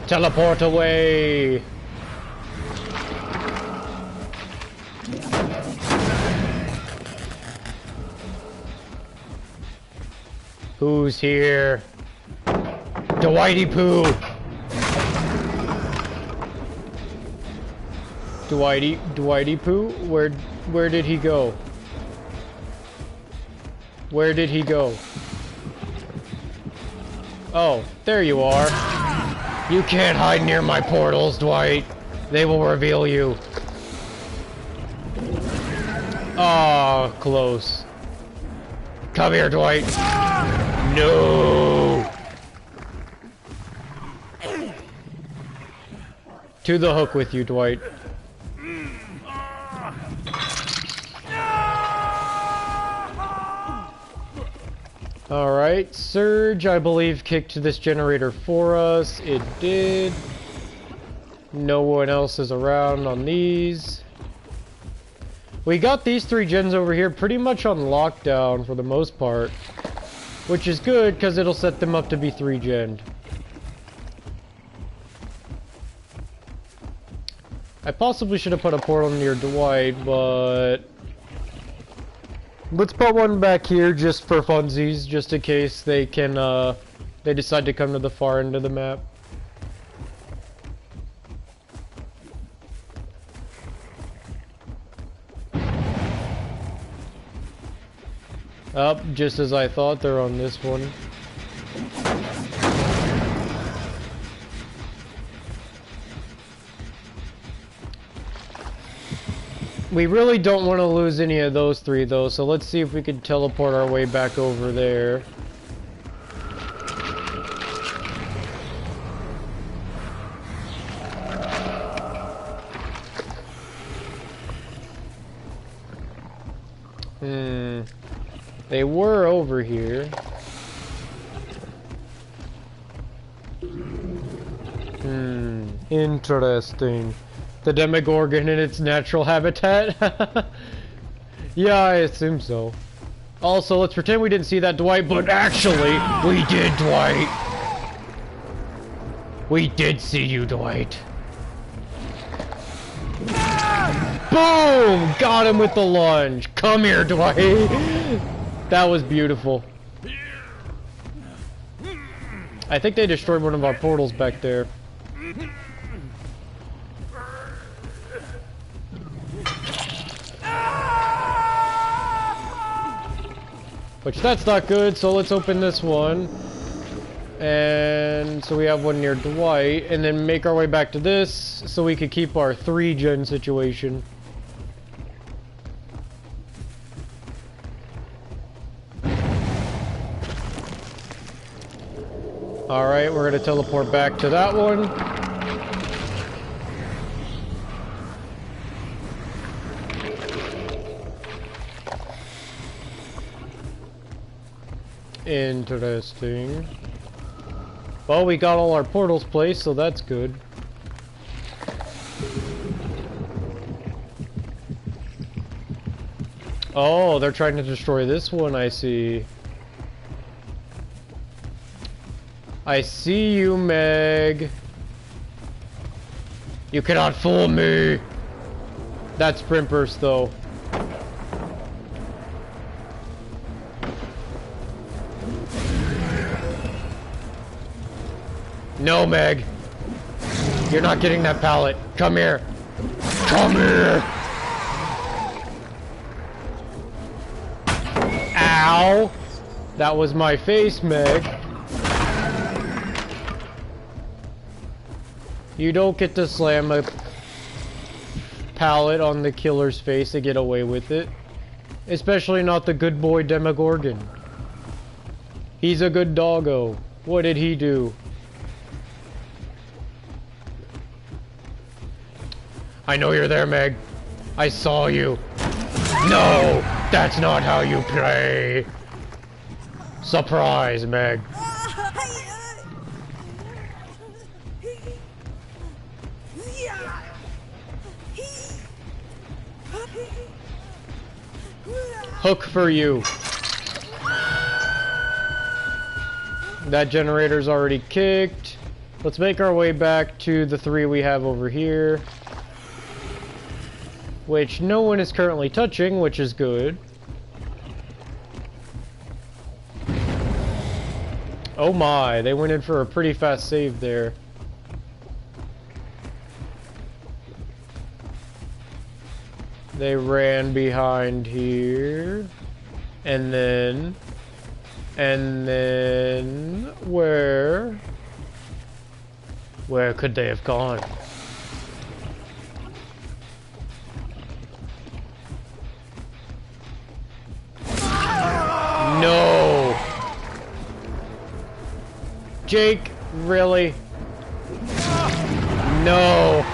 Teleport away. Who's here? Dwighty Poo. Dwighty Poo? Where did he go? Where did he go? Oh, there you are. You can't hide near my portals, Dwight. They will reveal you. Ah, close. Come here, Dwight. No. To the hook with you, Dwight. Alright, Surge, I believe, kicked this generator for us. It did. No one else is around on these. We got these 3 gens over here pretty much on lockdown for the most part. Which is good, because it'll set them up to be 3-gened. I possibly should have put a portal near Dwight, but... let's put one back here just for funsies, just in case they can, they decide to come to the far end of the map. Up, just as I thought, they're on this one. We really don't want to lose any of those 3 though, so let's see if we can teleport our way back over there. They were over here. Interesting. The Demogorgon in its natural habitat? Yeah, I assume so. Also, let's pretend we didn't see that, Dwight, but actually, we did, Dwight. We did see you, Dwight. Boom! Got him with the lunge. Come here, Dwight. That was beautiful. I think they destroyed one of our portals back there. Which that's not good, so let's open this one. And so we have one near Dwight, and then make our way back to this so we could keep our 3-gen situation. Alright, we're gonna teleport back to that one. Interesting. Well, we got all our portals placed, so that's good. Oh, they're trying to destroy this one, I see. I see you, Meg. You cannot fool me. That's sprint burst, though. No, Meg. You're not getting that pallet. Come here. Come here. Ow. That was my face, Meg. You don't get to slam a pallet on the killer's face to get away with it. Especially not the good boy Demogorgon. He's a good doggo. What did he do? I know you're there, Meg. I saw you. No! That's not how you play! Surprise, Meg. Hook for you. That generator's already kicked. Let's make our way back to the 3 we have over here. Which no one is currently touching, which is good. Oh my, they went in for a pretty fast save there. They ran behind here. And then where could they have gone? No! Jake, really? No!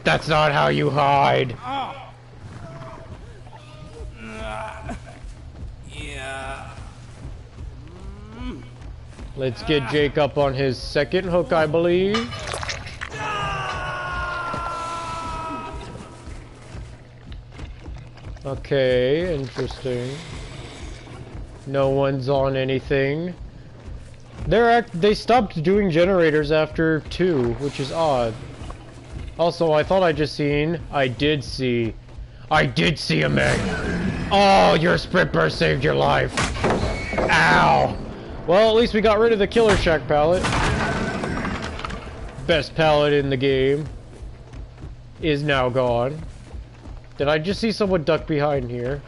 That's not how you hide. Yeah. Let's get Jake up on his second hook, I believe. Okay, interesting. No one's on anything. They stopped doing generators after 2, which is odd. Also, I thought I did see a Meg. Oh, your sprint burst saved your life. Ow. Well, at least we got rid of the Killer Shack pallet. Best pallet in the game is now gone. Did I just see someone duck behind here?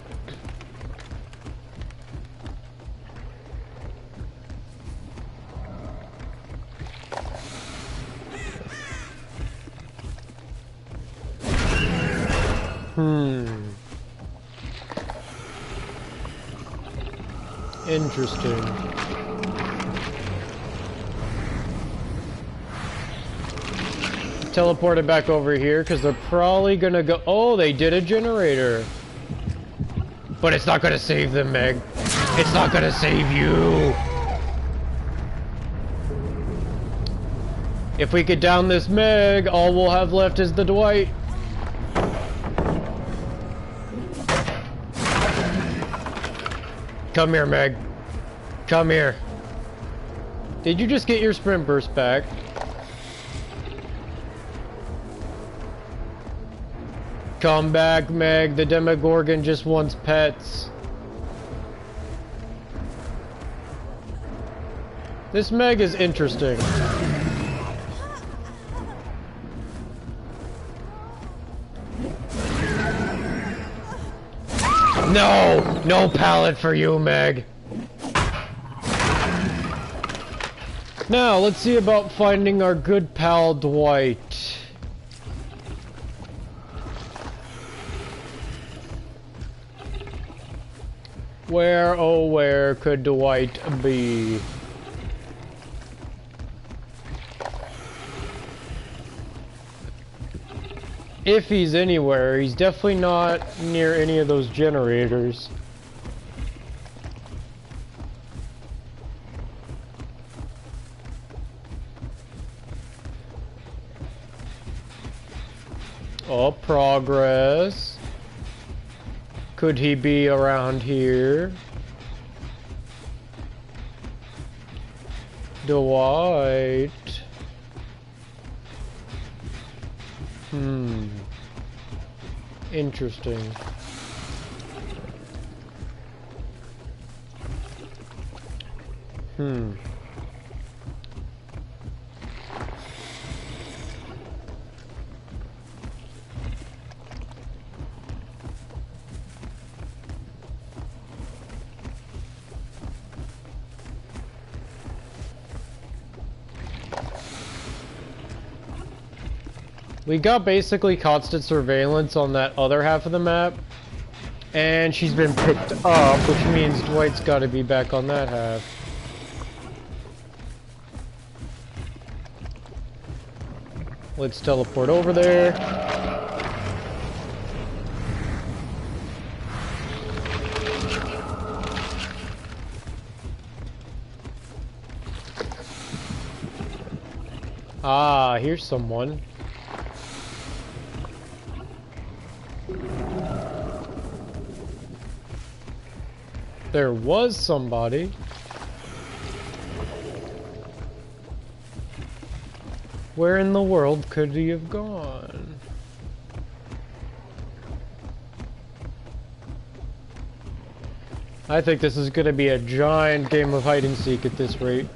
Interesting. Teleported back over here because they're probably gonna go. Oh, they did a generator. But it's not gonna save them, Meg. It's not gonna save you. If we get down this Meg, all we'll have left is the Dwight. Come here, Meg. Come here. Did you just get your sprint burst back? Come back, Meg. The Demogorgon just wants pets. This Meg is interesting. No! No pallet for you, Meg. Now, let's see about finding our good pal, Dwight. Where, oh where could Dwight be? If he's anywhere, he's definitely not near any of those generators. Oh, progress. Could he be around here? Dwight. Interesting. We got basically constant surveillance on that other half of the map, and she's been picked up, which means Dwight's got to be back on that half. Let's teleport over there. Ah, here's someone. There was somebody. Where in the world could he have gone? I think this is gonna be a giant game of hide and seek at this rate.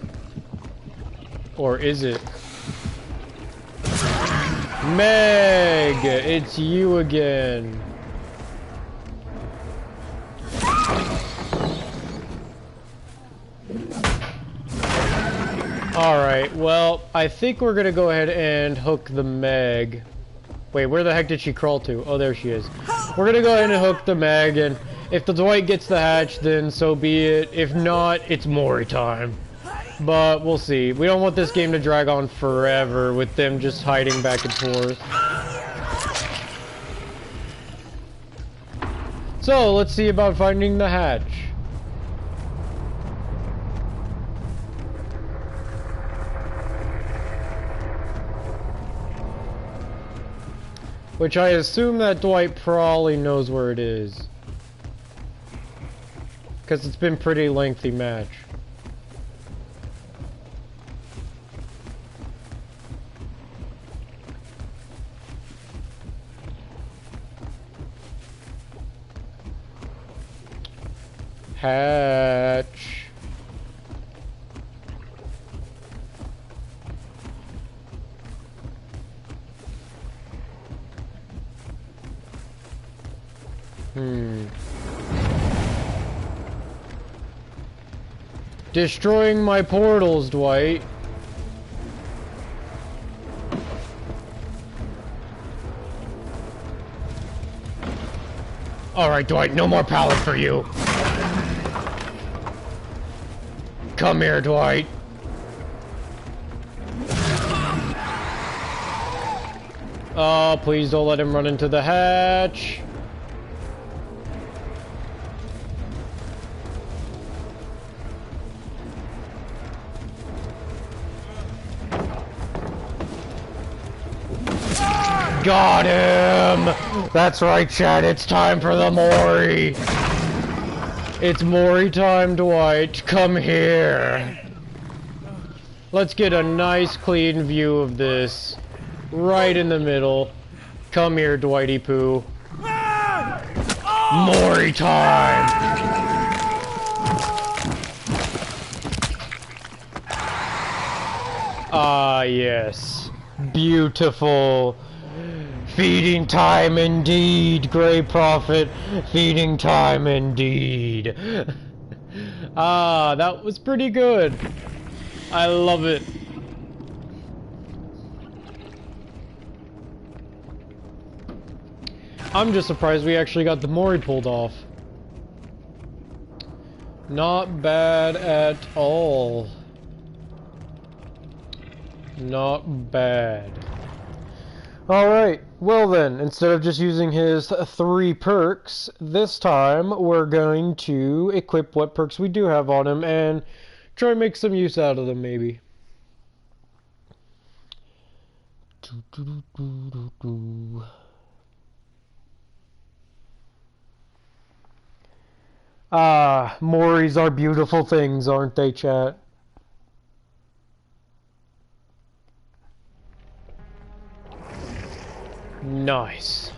Or is it? Meg! It's you again. Alright, well, I think we're gonna go ahead and hook the Meg. Wait, where the heck did she crawl to? Oh, there she is. We're gonna go ahead and hook the Meg, and if the Dwight gets the hatch, then so be it. If not, it's Mori time. But we'll see. We don't want this game to drag on forever with them just hiding back and forth. So, let's see about finding the hatch. Which I assume that Dwight probably knows where it is. Because it's been a pretty lengthy match. Hatch. Destroying my portals, Dwight. Alright, Dwight, no more pallet for you. Come here, Dwight. Oh, please don't let him run into the hatch. Got him! That's right, Chad, it's time for the Mori! It's Mori time, Dwight. Come here. Let's get a nice clean view of this. Right in the middle. Come here, Dwighty Poo. Mori time! Ah, yes. Beautiful. Feeding time indeed, Grey Prophet. Feeding time indeed. Ah, that was pretty good. I love it. I'm just surprised we actually got the Mori pulled off. Not bad at all. Not bad. Alright, well then, instead of just using his 3 perks, this time we're going to equip what perks we do have on him and try and make some use out of them, maybe. Ah, Moris are beautiful things, aren't they, chat? Nice.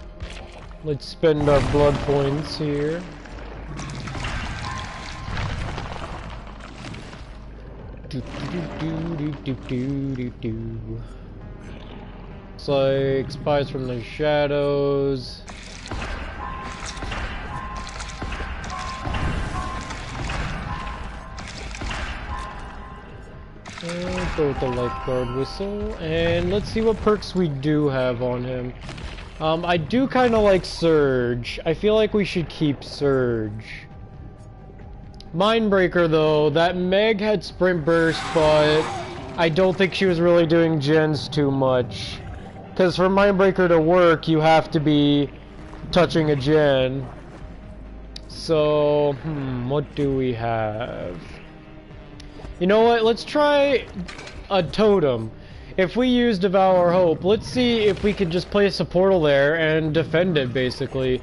Let's spend our blood points here. It's like spies from the shadows. And go with the lifeguard whistle, and let's see what perks we do have on him. I do kind of like Surge. I feel like we should keep Surge. Mindbreaker though, that Meg had Sprint Burst, but I don't think she was really doing gens too much. Because for Mindbreaker to work, you have to be touching a gen. So, what do we have? You know what, let's try a totem. If we use Devour Hope, let's see if we can just place a portal there and defend it, basically.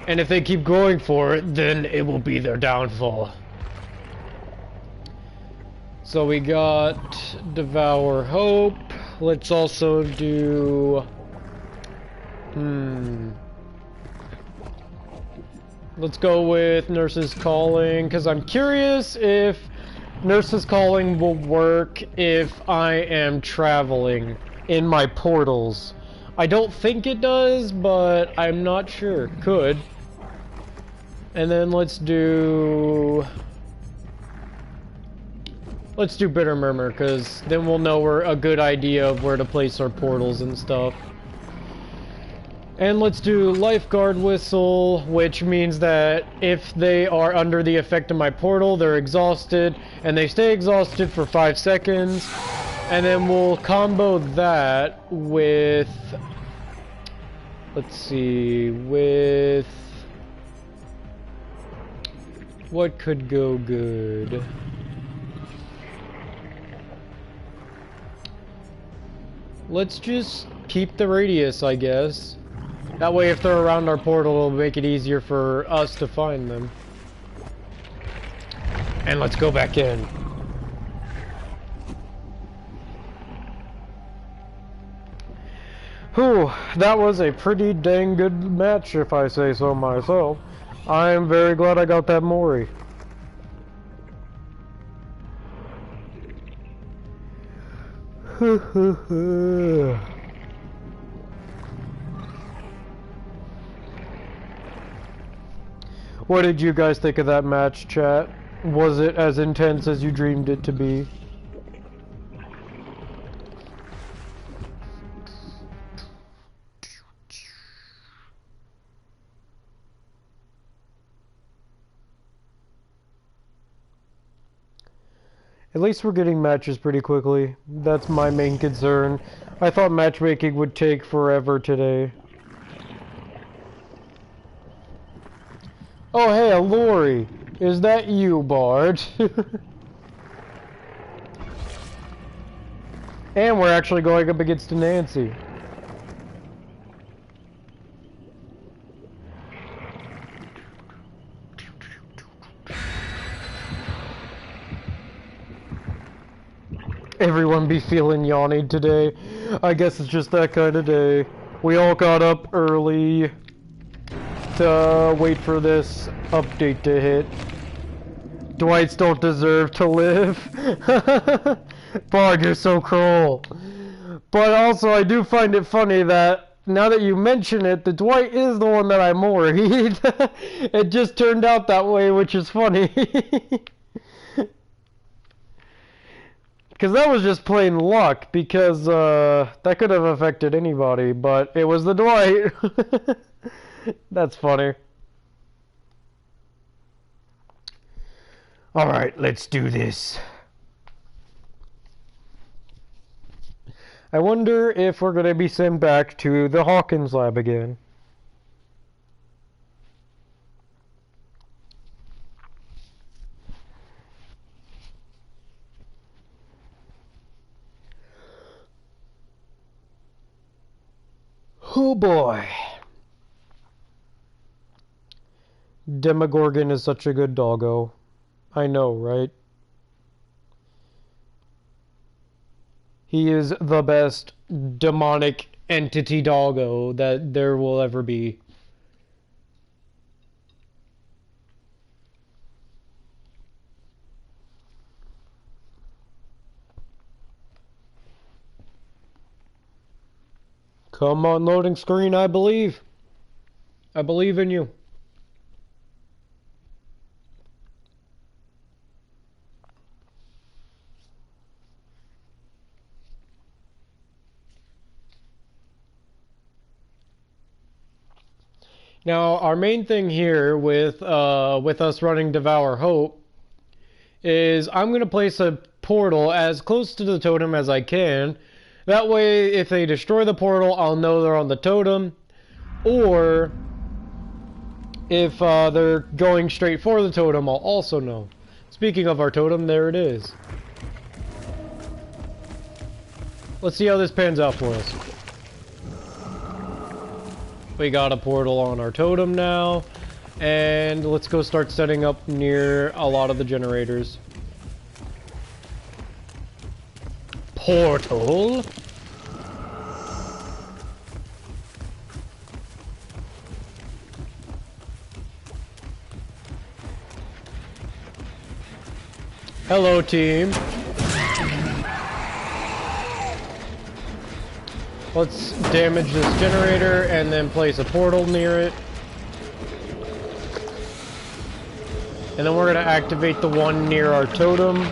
And if they keep going for it, then it will be their downfall. So we got Devour Hope. Let's also do... Let's go with Nurse's Calling, because I'm curious if Nurse's Calling will work if I am traveling in my portals. I don't think it does, but I'm not sure. Could. And then let's do Bitter Murmur, because then we'll know a good idea of where to place our portals and stuff. And let's do Lifeguard Whistle, which means that if they are under the effect of my portal, they're exhausted, and they stay exhausted for 5 seconds. And then we'll combo that with... Let's see, with... What could go good? Let's just keep the radius, I guess. That way if they're around our portal, it'll make it easier for us to find them. And let's go back in. Whew, that was a pretty dang good match, if I say so myself. I am very glad I got that Mori. What did you guys think of that match, chat? Was it as intense as you dreamed it to be? At least we're getting matches pretty quickly. That's my main concern. I thought matchmaking would take forever today. Oh hey, a Lori. Is that you, Bard? And we're actually going up against a Nancy. Everyone be feeling yawny today. I guess it's just that kind of day. We all got up early to wait for this update to hit. Dwights don't deserve to live. Bard, you're so cruel. But also, I do find it funny that now that you mention it, the Dwight is the one that I'm worried. It just turned out that way, which is funny. Because that was just plain luck, because that could have affected anybody, but it was the Dwight. That's funny. Alright, let's do this. I wonder if we're going to be sent back to the Hawkins lab again. Oh boy. Demogorgon is such a good doggo. I know, right? He is the best demonic entity doggo that there will ever be. Come on, loading screen, I believe. I believe in you. Now, our main thing here with us running Devour Hope is I'm going to place a portal as close to the totem as I can. That way, if they destroy the portal, I'll know they're on the totem. Or, if they're going straight for the totem, I'll also know. Speaking of our totem, there it is. Let's see how this pans out for us. We got a portal on our totem now. And let's go start setting up near a lot of the generators. Portal? Hello, team. Let's damage this generator and then place a portal near it. And then we're going to activate the one near our totem.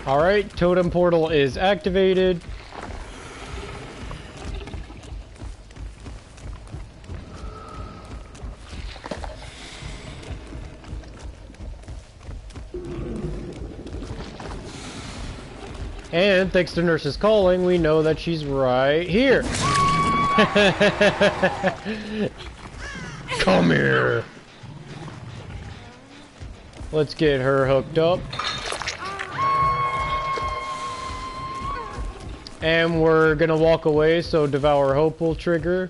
Alright, totem portal is activated. And thanks to Nurse's calling, we know that she's right here. Come here. Let's get her hooked up. And we're gonna walk away so Devour Hope will trigger.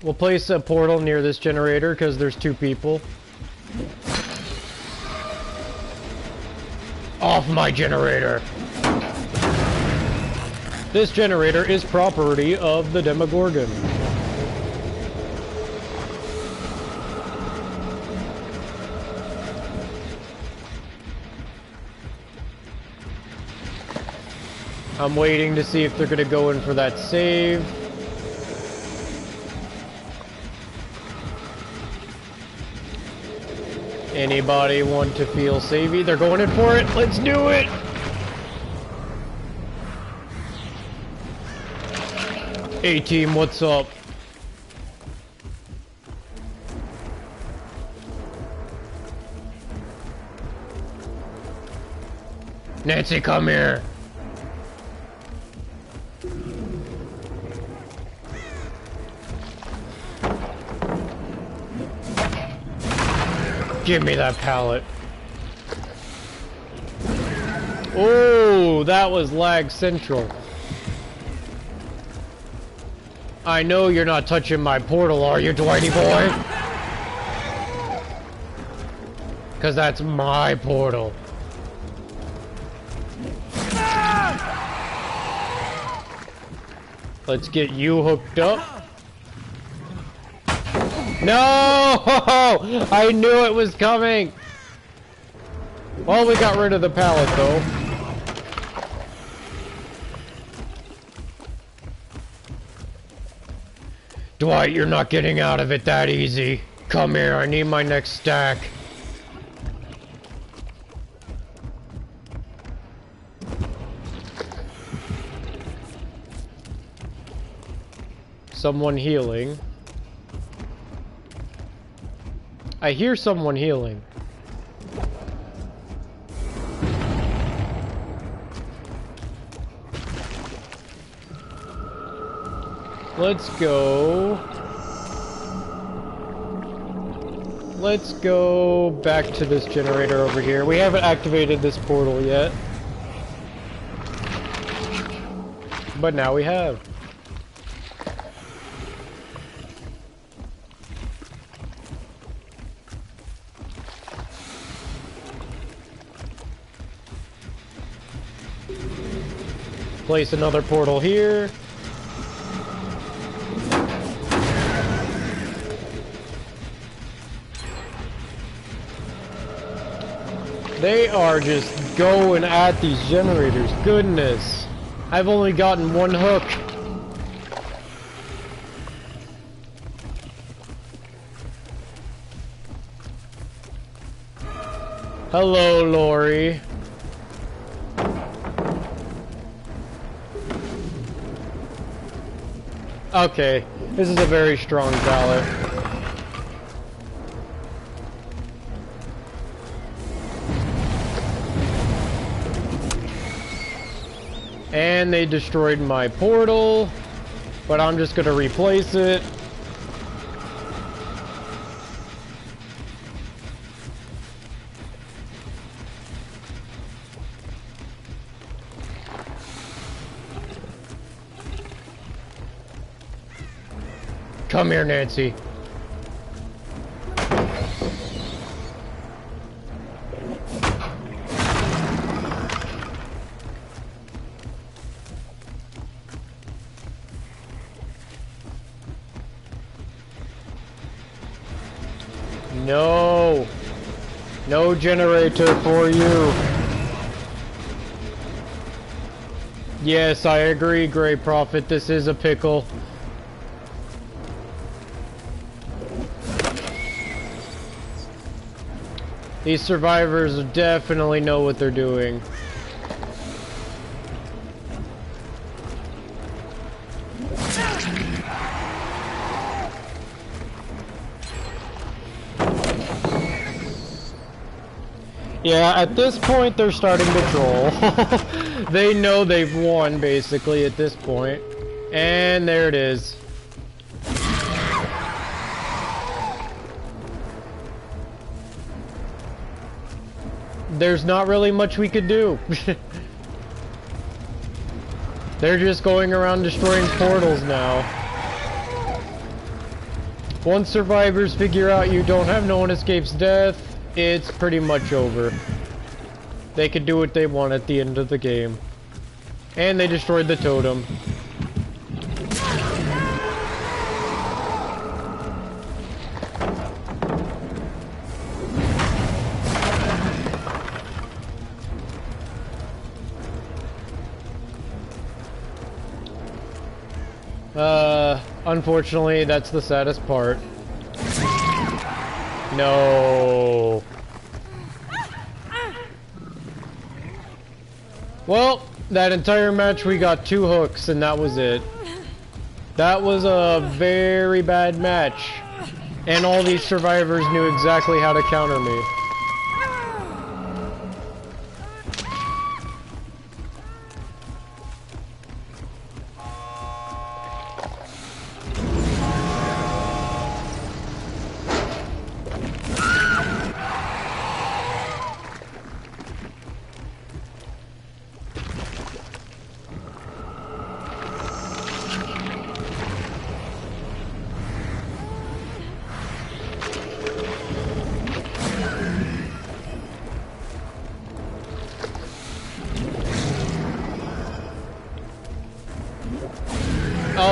We'll place a portal near this generator because there's two people. Off my generator! This generator is property of the Demogorgon. I'm waiting to see if they're gonna go in for that save. Anybody want to feel savey? They're going in for it. Let's do it. A-team, what's up? Nancy, come here. Give me that pallet. Oh, that was lag central. I know you're not touching my portal, are you, Dwighty boy? 'Cause that's my portal. Let's get you hooked up. No! I knew it was coming! Well, we got rid of the pallet, though. Dwight, you're not getting out of it that easy. Come here, I need my next stack. Someone healing. I hear someone healing. Let's go. Let's go back to this generator over here. We haven't activated this portal yet. But now we have. Place another portal here. They are just going at these generators. Goodness. I've only gotten one hook. Hello, Lori. Okay, this is a very strong pallet. And they destroyed my portal, but I'm just gonna replace it. Come here, Nancy. No. No generator for you. Yes, I agree, Grey Prophet. This is a pickle. These survivors definitely know what they're doing. Yeah, at this point they're starting to troll. They know they've won basically at this point. And there it is. There's not really much we could do. They're just going around destroying portals now. Once survivors figure out you don't have no one escapes death, it's pretty much over. They could do what they want at the end of the game. And they destroyed the totem. Unfortunately, that's the saddest part. No. Well, that entire match we got 2 hooks and that was it. That was a very bad match. And all these survivors knew exactly how to counter me.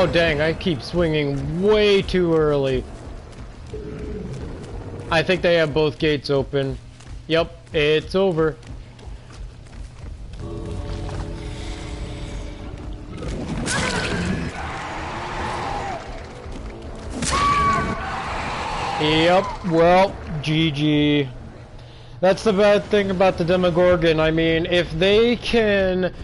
Oh dang, I keep swinging way too early. I think they have both gates open. Yep, it's over. Yep, well, GG. That's the bad thing about the Demogorgon. I mean, if they can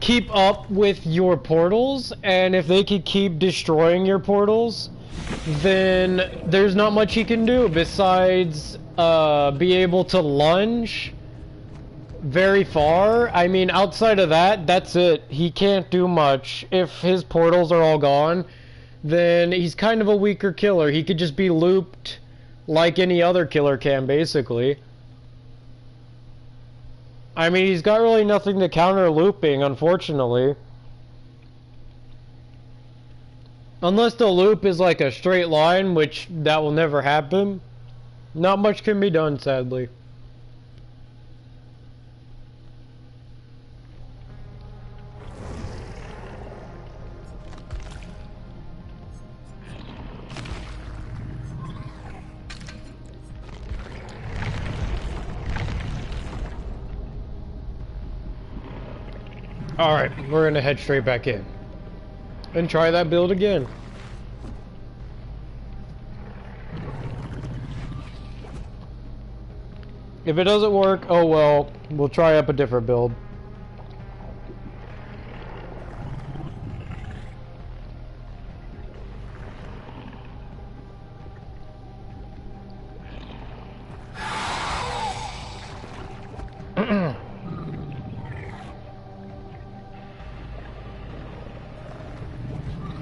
keep up with your portals, and if they can keep destroying your portals, then there's not much he can do besides be able to lunge very far. I mean, outside of that, that's it. He can't do much. If his portals are all gone, then he's kind of a weaker killer. He could just be looped like any other killer can, basically. I mean, he's got really nothing to counter looping, unfortunately. Unless the loop is like a straight line, which that will never happen. Not much can be done, sadly. Alright, we're gonna head straight back in. And try that build again. If it doesn't work, oh well, we'll try up a different build.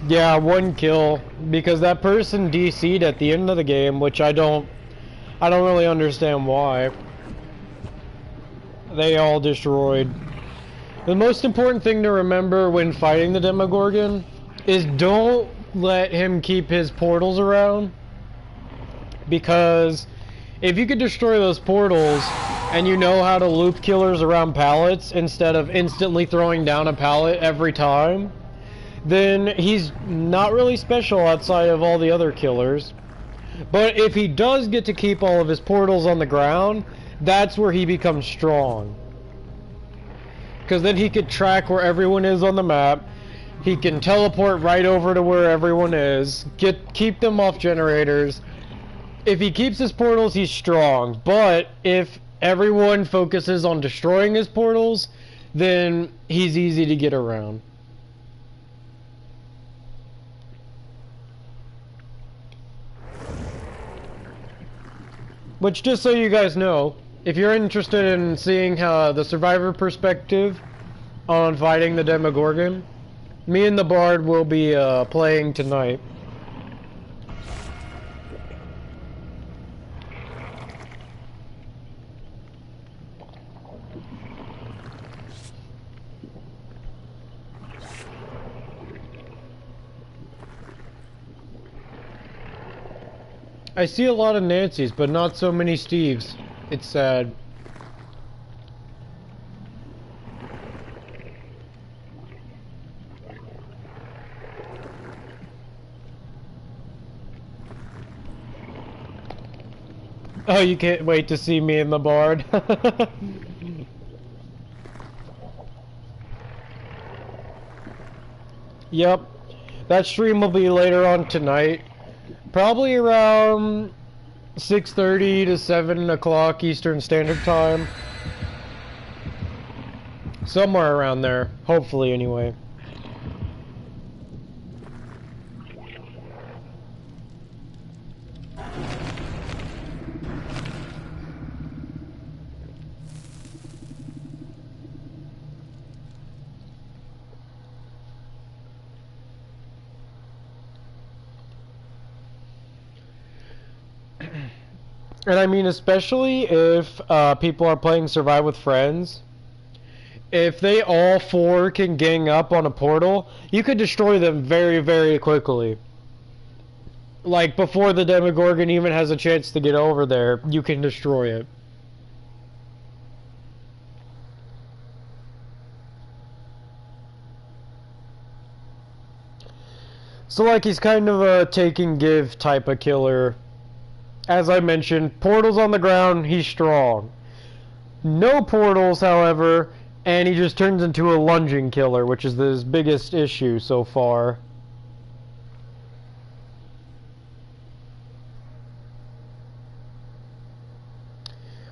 Yeah, one kill, because that person DC'd at the end of the game, which I don't really understand why. They all destroyed. The most important thing to remember when fighting the Demogorgon is don't let him keep his portals around, because if you could destroy those portals and you know how to loop killers around pallets instead of instantly throwing down a pallet every time, then he's not really special outside of all the other killers. But if he does get to keep all of his portals on the ground, that's where he becomes strong. Because then he could track where everyone is on the map, he can teleport right over to where everyone is, keep them off generators. If he keeps his portals, he's strong. But if everyone focuses on destroying his portals, then he's easy to get around. Which, just so you guys know, if you're interested in seeing the survivor perspective on fighting the Demogorgon, me and the Bard will be playing tonight. I see a lot of Nancys, but not so many Steves. It's sad. Oh, you can't wait to see me in the Bard. Yep. That stream will be later on tonight. Probably around 6:30 to 7 o'clock Eastern Standard Time. Somewhere around there. Hopefully, anyway. And I mean, especially if people are playing Survive with Friends, if they all four can gang up on a portal, you could destroy them very, very quickly. Like, before the Demogorgon even has a chance to get over there, you can destroy it. So like he's kind of a take and give type of killer. As I mentioned, portals on the ground, he's strong. No portals, however, and he just turns into a lunging killer, which is his biggest issue so far.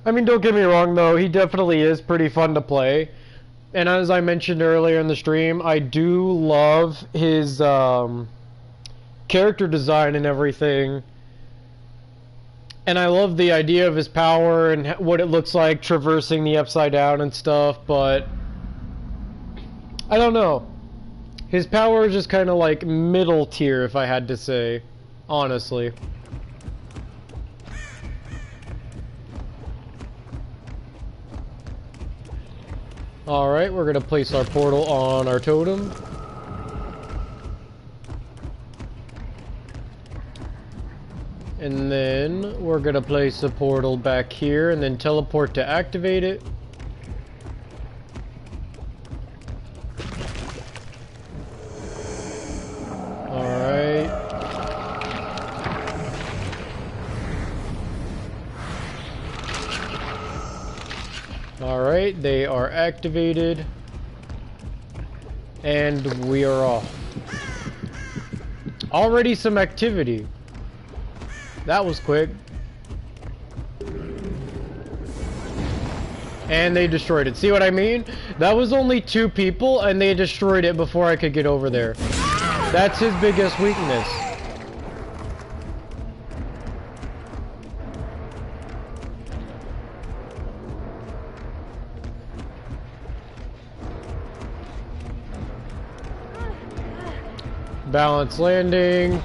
I mean, don't get me wrong though, he definitely is pretty fun to play. And as I mentioned earlier in the stream, I do love his character design and everything. And I love the idea of his power and what it looks like traversing the Upside Down and stuff, but I don't know. His power is just kind of like middle tier, if I had to say, honestly. Alright, we're going to place our portal on our totem. And then we're going to place a portal back here and then teleport to activate it. Alright. Alright, they are activated. And we are off. Already some activity. That was quick. And they destroyed it. See what I mean? That was only 2 people and they destroyed it before I could get over there. That's his biggest weakness. Balance landing.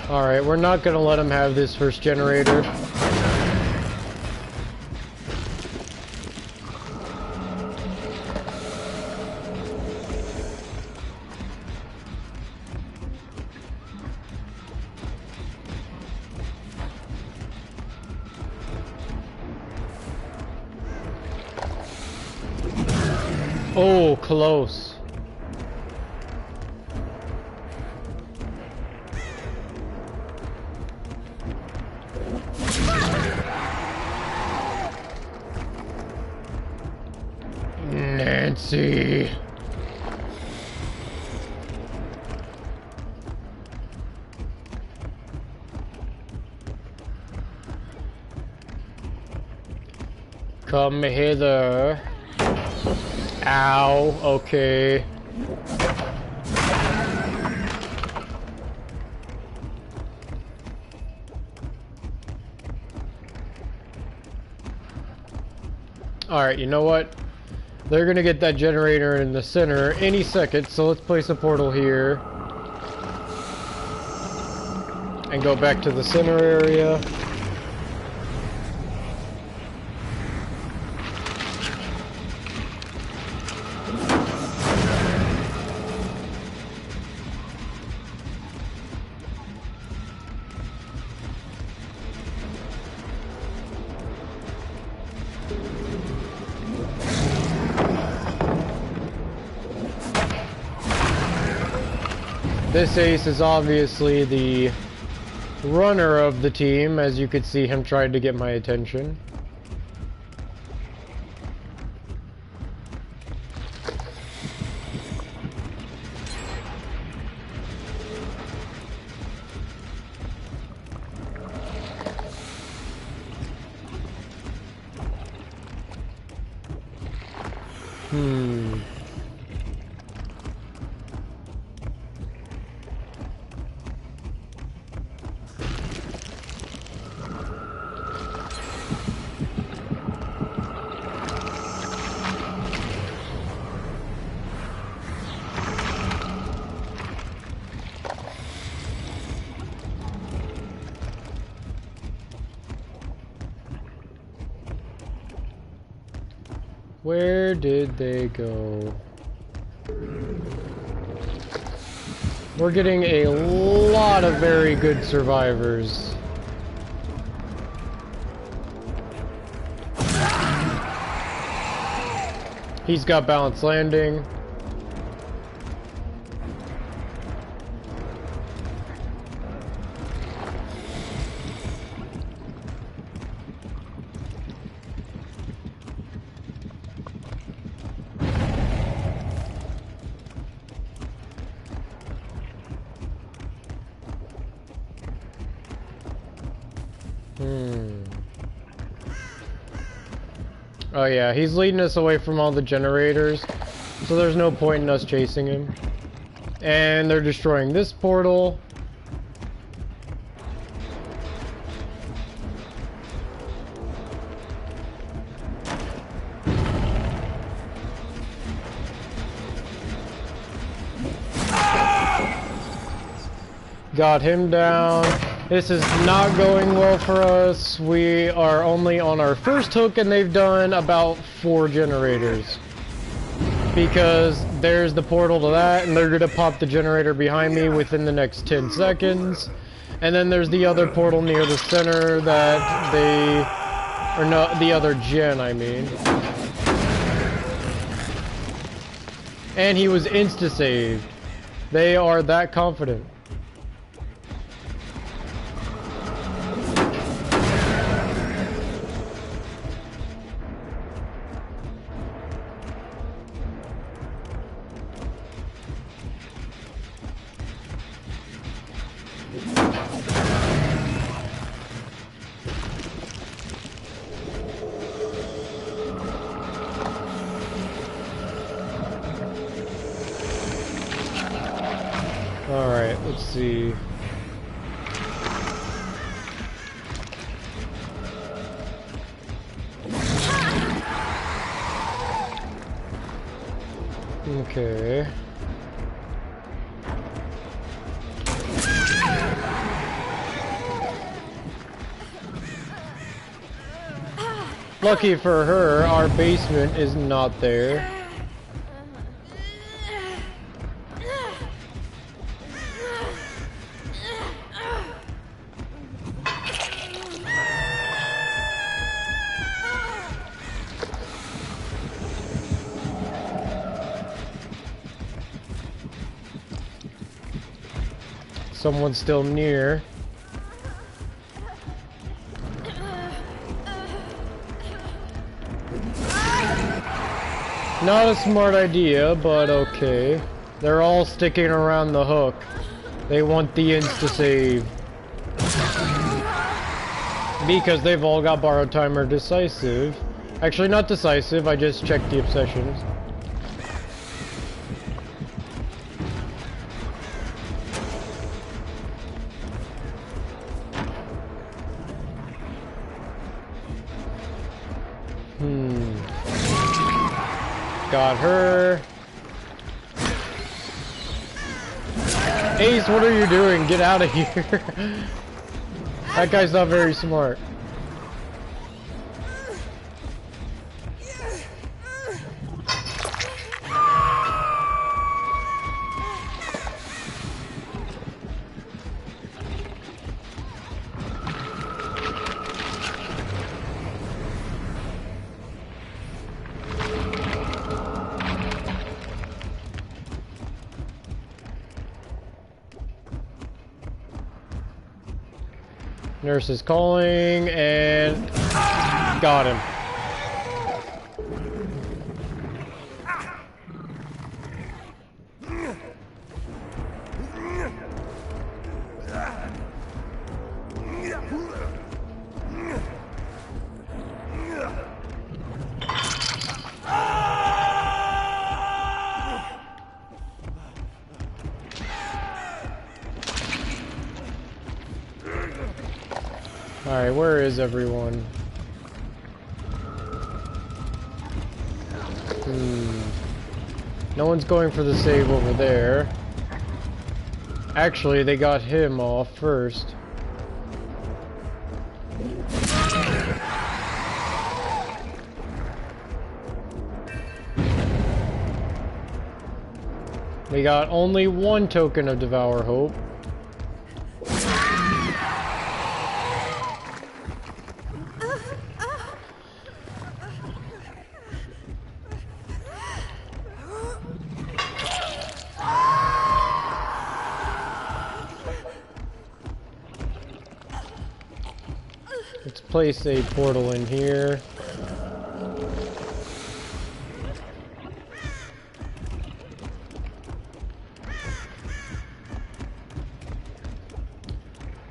Alright, we're not gonna let him have this first generator. Oh, close. Nancy. Come hither. Ow, okay. Alright, you know what? They're gonna get that generator in the center any second, so let's place a portal here. And go back to the center area. This ace is obviously the runner of the team, as you could see him trying to get my attention. Where did they go? We're getting a lot of very good survivors. He's got balanced landing. Oh yeah, he's leading us away from all the generators, so there's no point in us chasing him. And they're destroying this portal. Got him down. This is not going well for us. We are only on our first hook and they've done about 4 generators. Because there's the portal to that and they're gonna pop the generator behind me within the next 10 seconds. And then there's the other portal near the center that they... or no, the other gen, I mean. And he was insta-saved. They are that confident. Alright, let's see. Okay. Lucky for her, our basement is not there. Someone's still near. Not a smart idea, but okay. They're all sticking around the hook. They want the insta-save. Because they've all got borrowed time or decisive. Actually, not decisive, I just checked the obsessions. Got her. Ace, what are you doing? Get out of here. That guy's not very smart. Nurse is calling, and got him. Alright, where is everyone? No one's going for the save over there. Actually, they got him off first. They got only 1 token of Devour Hope. Let's place a portal in here.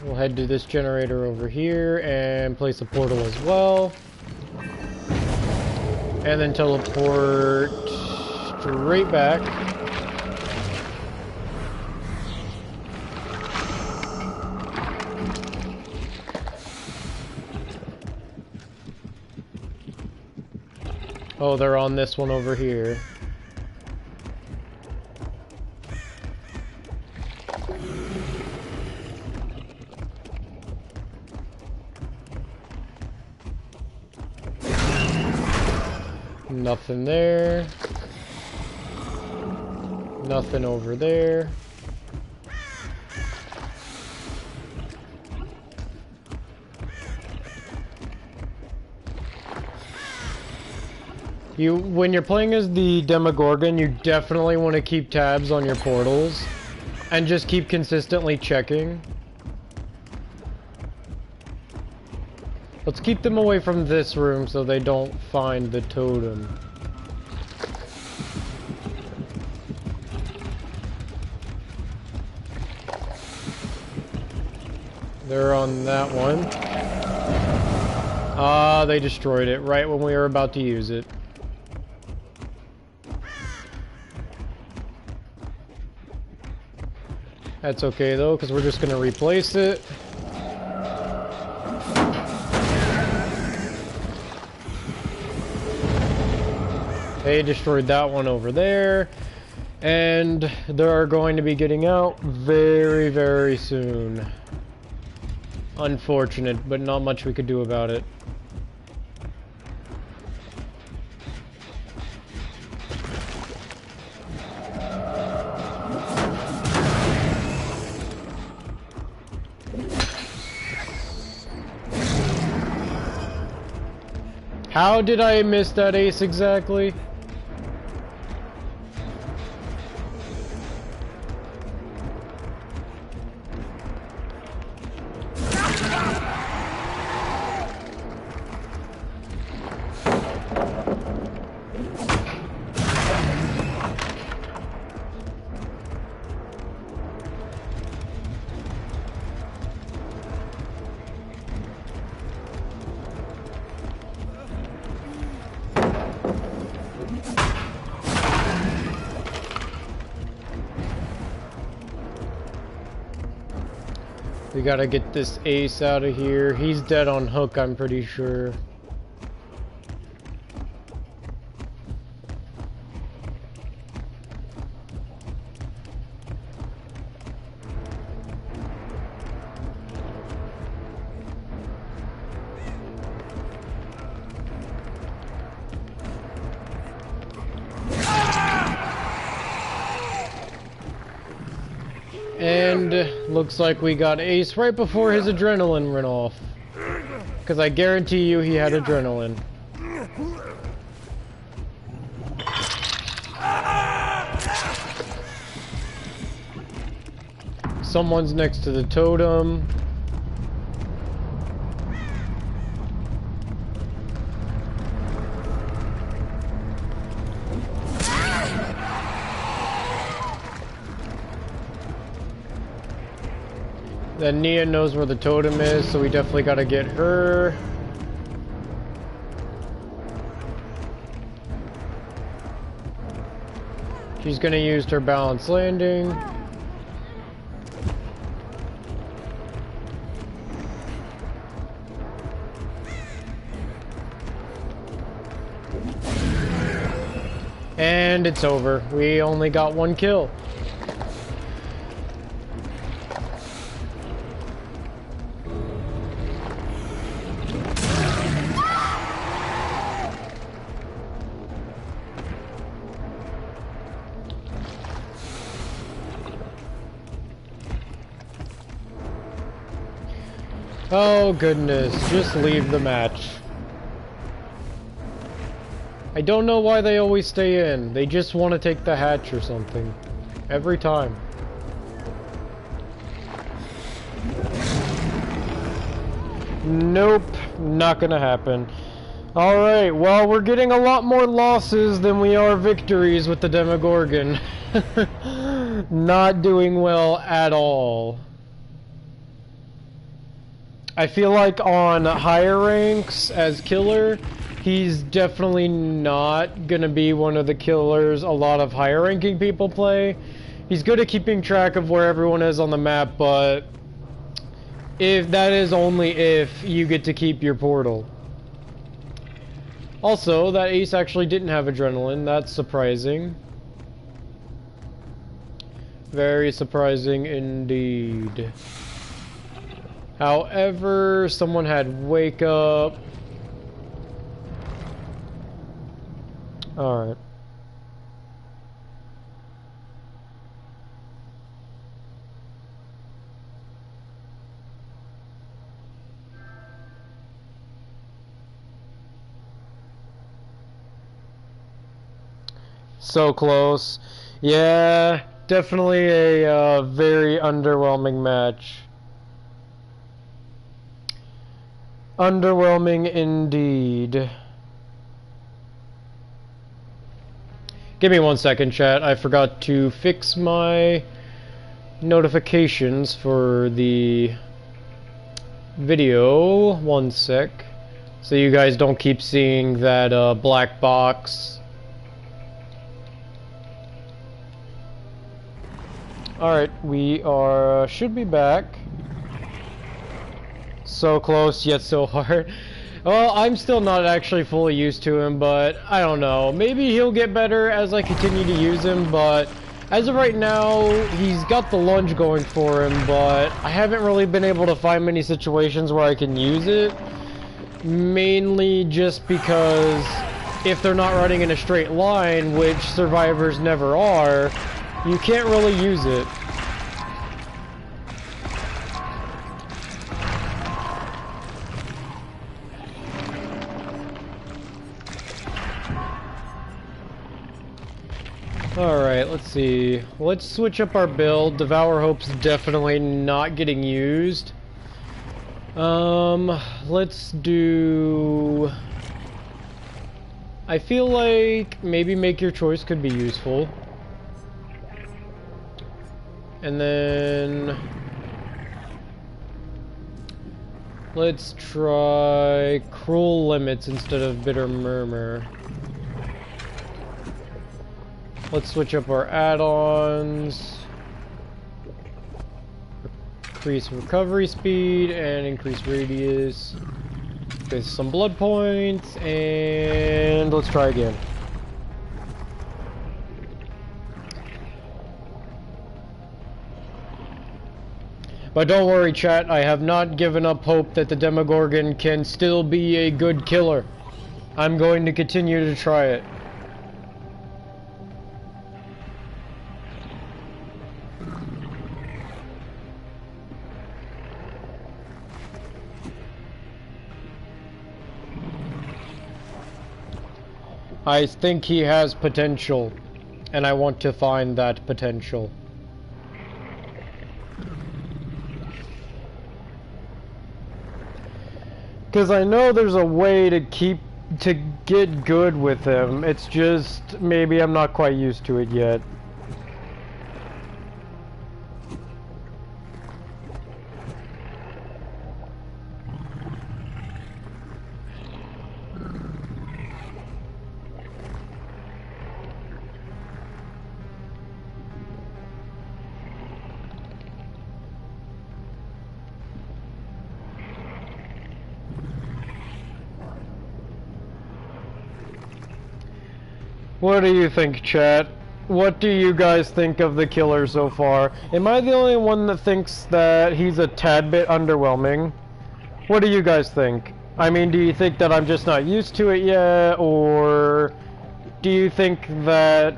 We'll head to this generator over here and place a portal as well. And then teleport straight back. Oh, they're on this one over here. Nothing there. Nothing over there. When you're playing as the Demogorgon, you definitely want to keep tabs on your portals and just keep consistently checking. Let's keep them away from this room so they don't find the totem. They're on that one. Ah, they destroyed it right when we were about to use it. That's okay though, because we're just going to replace it. They destroyed that one over there. And they're going to be getting out very, very soon. Unfortunate, but not much we could do about it. How did I miss that ace exactly? We gotta get this ace out of here. He's dead on hook, I'm pretty sure. And looks like we got ace right before his adrenaline ran off. Because I guarantee you he had adrenaline. Someone's next to the totem. Then Nia knows where the totem is, so we definitely gotta get her. She's gonna use her balanced landing. And it's over. We only got one kill. Oh goodness, just leave the match. I don't know why they always stay in. They just want to take the hatch or something. Every time. Nope, not gonna happen. Alright, well, we're getting a lot more losses than we are victories with the Demogorgon. Not doing well at all. I feel like on higher ranks as killer, he's definitely not gonna be one of the killers a lot of higher ranking people play. He's good at keeping track of where everyone is on the map, but if that is only if you get to keep your portal. Also, that ace actually didn't have adrenaline. That's surprising. Very surprising indeed. However, someone had wake up. Alright. So close. Yeah, definitely a very underwhelming match. Underwhelming indeed. Give me 1 second, chat. I forgot to fix my notifications for the video. 1 sec. So you guys don't keep seeing that black box. Alright, we are should be back. So close, yet so hard. Well, I'm still not actually fully used to him, but I don't know. Maybe he'll get better as I continue to use him, but as of right now, he's got the lunge going for him, but I haven't really been able to find many situations where I can use it. Mainly just because if they're not running in a straight line, which survivors never are, you can't really use it. Alright, let's see. Let's switch up our build. Devour Hope's definitely not getting used. Let's do... I feel like maybe Make Your Choice could be useful. And then... let's try Cruel Limits instead of Bitter Murmur. Let's switch up our add-ons. Increase recovery speed and increase radius. With some blood points, and let's try again. But don't worry, chat, I have not given up hope that the Demogorgon can still be a good killer. I'm going to continue to try it. I think he has potential, and I want to find that potential. Because I know there's a way to get good with him, it's just maybe I'm not quite used to it yet. What do you think, chat? What do you guys think of the killer so far? Am I the only one that thinks that he's a tad bit underwhelming? What do you guys think? I mean, do you think that I'm just not used to it yet, or do you think that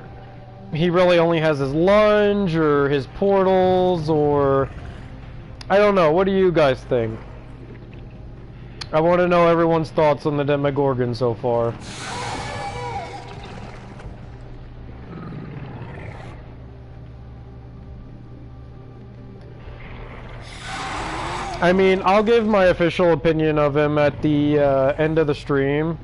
he really only has his lunge, or his portals, or... I don't know, what do you guys think? I want to know everyone's thoughts on the Demogorgon so far. I mean, I'll give my official opinion of him at the end of the stream.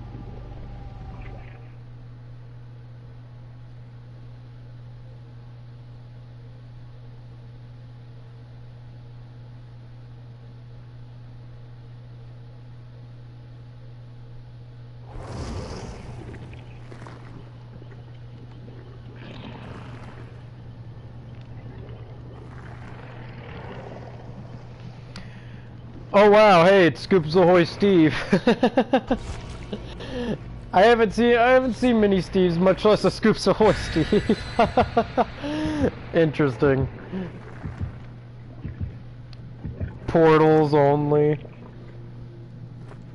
Oh wow, hey, it's Scoops Ahoy Steve. I haven't seen many Steves, much less a Scoops Ahoy Steve. Interesting. Portals only.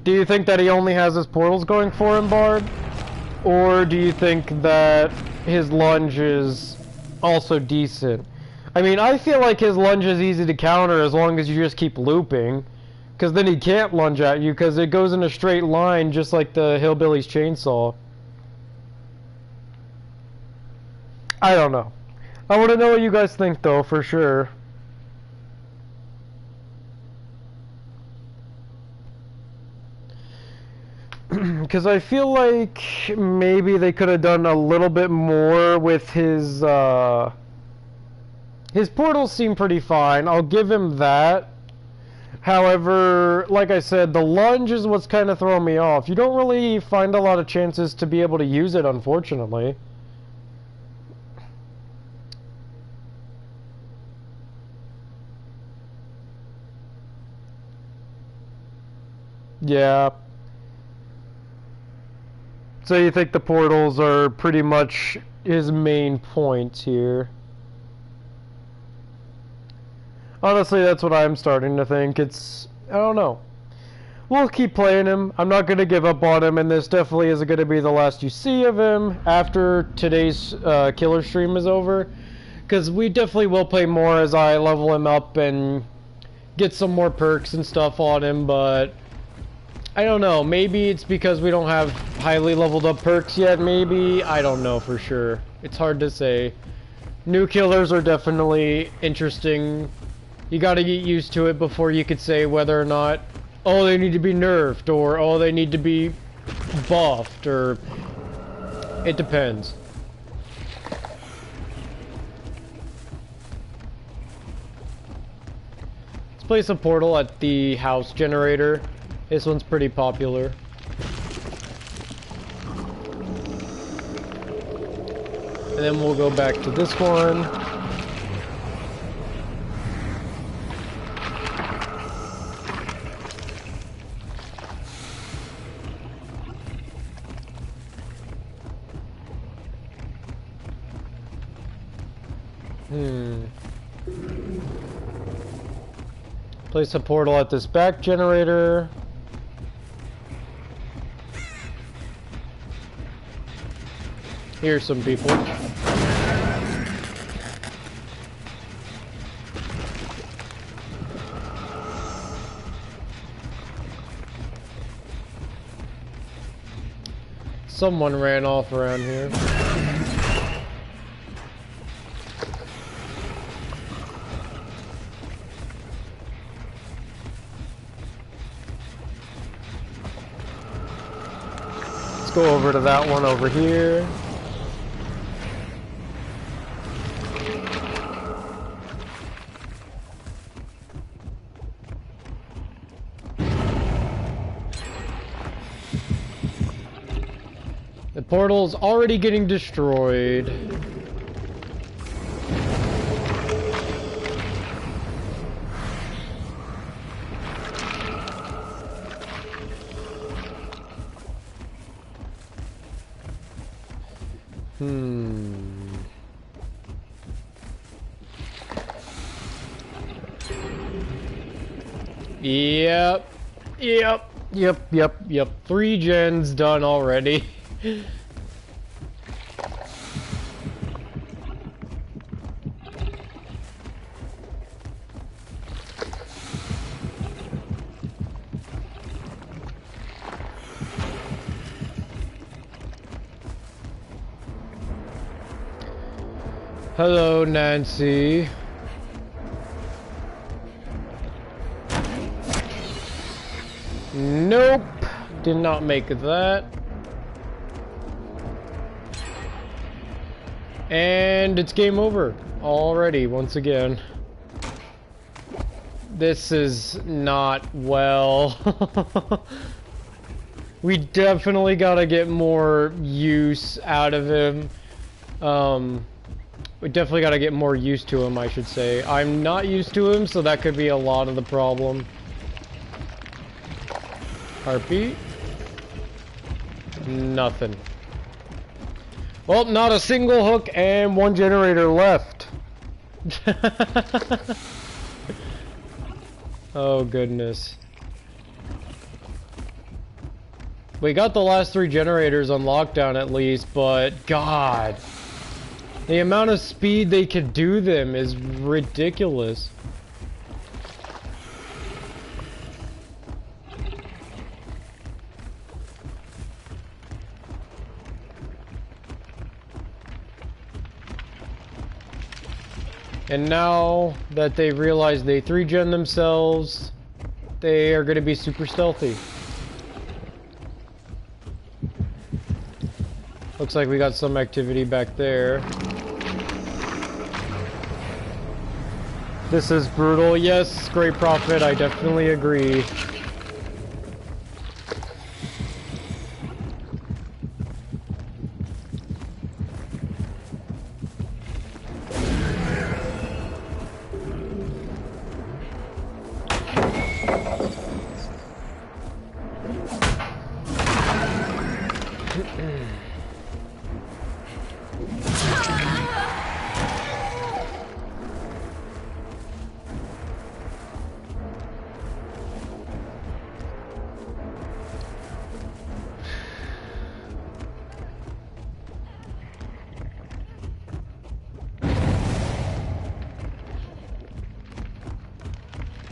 Do you think that he only has his portals going for him, Bard? Or do you think that his lunge is also decent? I mean, I feel like his lunge is easy to counter as long as you just keep looping. Because then he can't lunge at you because it goes in a straight line just like the Hillbilly's chainsaw. I don't know. I want to know what you guys think though, for sure. Because I feel like maybe they could have done a little bit more with his portals seem pretty fine. I'll give him that. However, like I said, the lunge is what's kind of throwing me off. You don't really find a lot of chances to be able to use it, unfortunately. Yeah. So you think the portals are pretty much his main point here? Honestly, that's what I'm starting to think. I don't know. We'll keep playing him. I'm not going to give up on him, and this definitely isn't going to be the last you see of him after today's killer stream is over. Because we definitely will play more as I level him up and get some more perks and stuff on him, but I don't know. Maybe it's because we don't have highly leveled up perks yet, maybe. I don't know for sure. It's hard to say. New killers are definitely interesting. You gotta get used to it before you could say whether or not, oh, they need to be nerfed, or oh, they need to be buffed, or it depends. Let's place a portal at the house generator. This one's pretty popular. And then we'll go back to this one. Place a portal at this back generator. Here's some people. Someone ran off around here. Let's go over to that one over here. The portal's already getting destroyed. Yep. 3 gens done already. Hello, Nancy. Nope. Did not make that. And it's game over already, once again. This is not well. We definitely gotta get more use out of him. We definitely gotta get more used to him, I should say. I'm not used to him, so that could be a lot of the problem. Heartbeat? Nothing. Well, not a single hook and one generator left. Oh, goodness. We got the last 3 generators on lockdown at least, but God. The amount of speed they could do them is ridiculous. And now that they've realized they 3-gen themselves, they are going to be super stealthy. Looks like we got some activity back there. This is brutal. Yes, great profit. I definitely agree.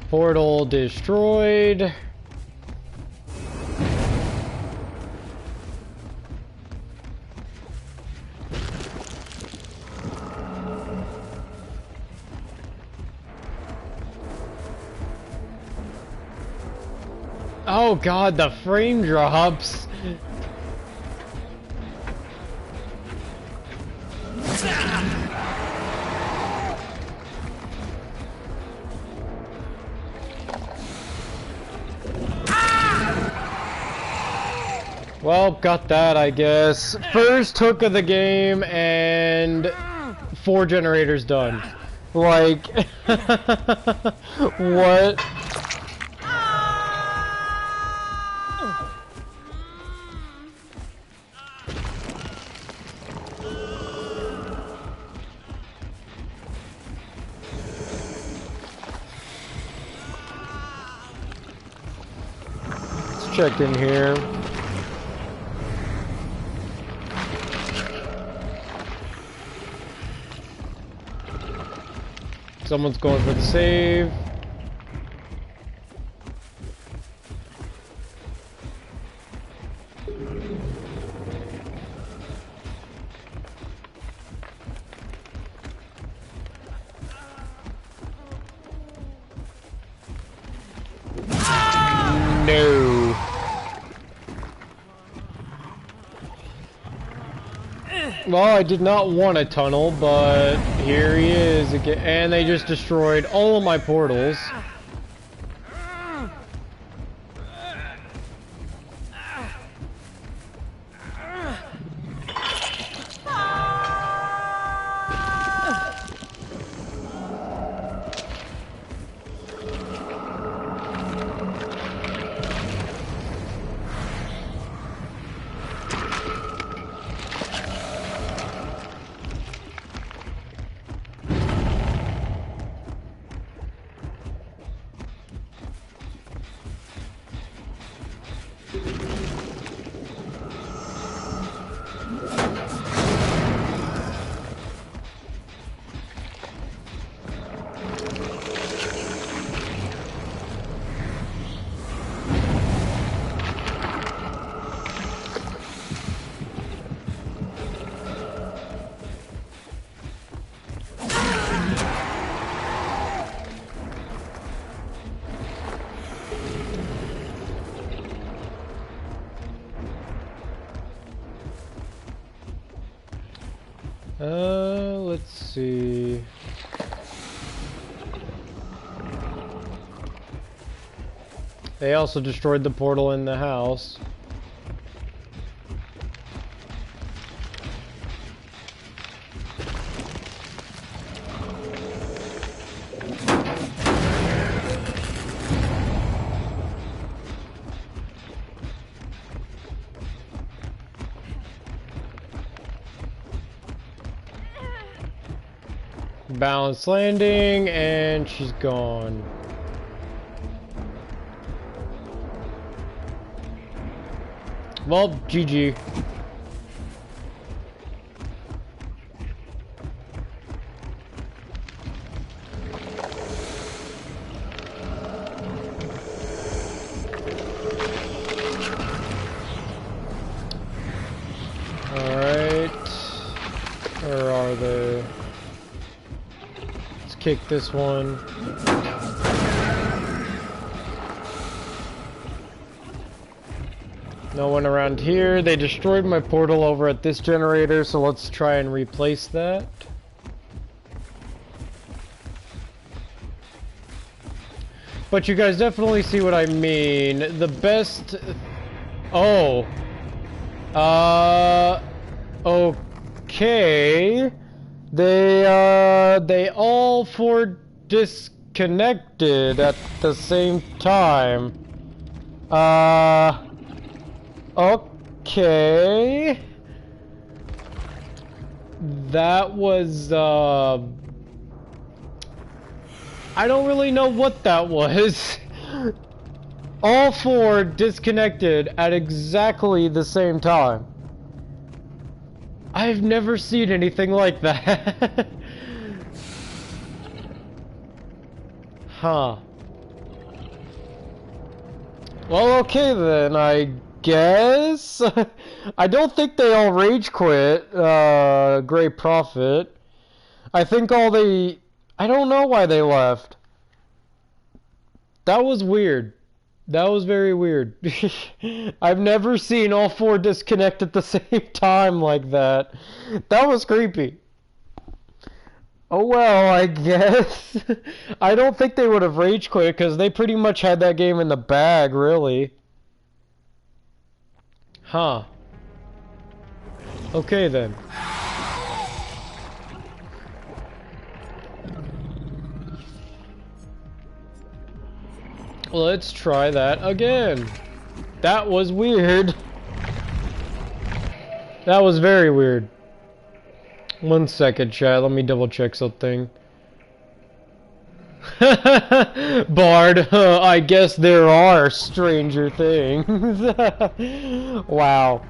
Portal destroyed. Oh God, the frame drops. Well, got that, I guess. First hook of the game and 4 generators done. Like, what? Let's check in here. Someone's going for the save. No. Well, I did not want a tunnel, but here he is again, and they just destroyed all of my portals. Let's see. They also destroyed the portal in the house. Balanced landing, and she's gone. Well, GG. Alright. Where are they? Let's kick this one. No one around here. They destroyed my portal over at this generator, so let's try and replace that. But you guys definitely see what I mean. The best... Oh. Okay. They all four disconnected at the same time. Okay. That was, I don't really know what that was. All four disconnected at exactly the same time. I've never seen anything like that. Huh. Well, okay then, I guess. I don't think they all rage quit, Grey Prophet. I think I don't know why they left. That was weird. That was very weird. I've never seen all four disconnect at the same time like that. That was creepy. Oh well, I guess. I don't think they would have rage quit because they pretty much had that game in the bag, really. Huh. Okay then. Let's try that again. That was weird. That was very weird. 1 second, chat. Let me double check something. Bard, I guess there are stranger things. Wow.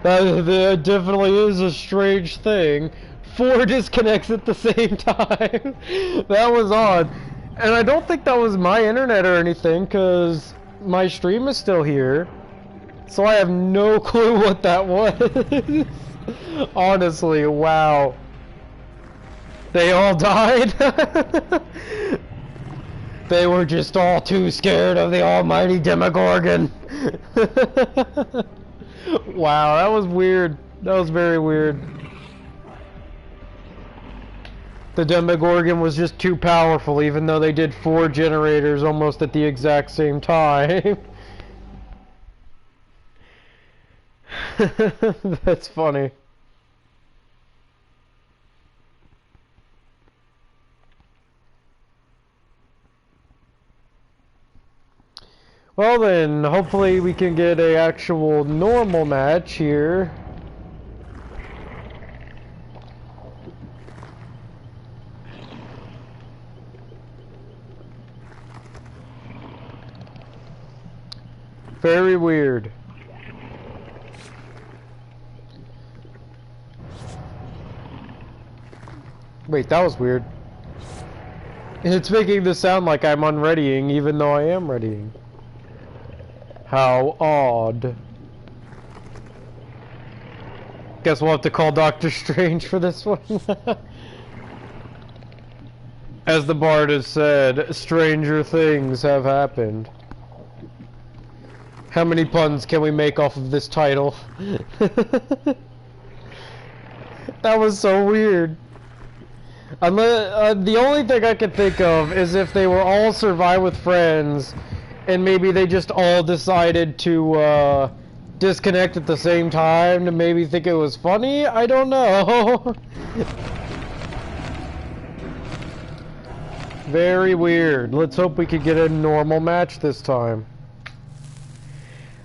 That definitely is a strange thing. 4 disconnects at the same time. That was odd. And I don't think that was my internet or anything, because my stream is still here. So I have no clue what that was. Honestly, wow. They all died? They were just all too scared of the almighty Demogorgon. Wow, that was weird. That was very weird. The Demogorgon was just too powerful, even though they did 4 generators almost at the exact same time. That's funny. Well then, hopefully we can get an actual normal match here. Very weird. Wait, that was weird. It's making this sound like I'm unreadying, even though I am readying. How odd. Guess we'll have to call Doctor Strange for this one. As the Bard has said, stranger things have happened. How many puns can we make off of this title? That was so weird. The only thing I could think of is if they were all survive with friends, and maybe they just all decided to disconnect at the same time to maybe think it was funny. I don't know. Very weird. Let's hope we could get a normal match this time.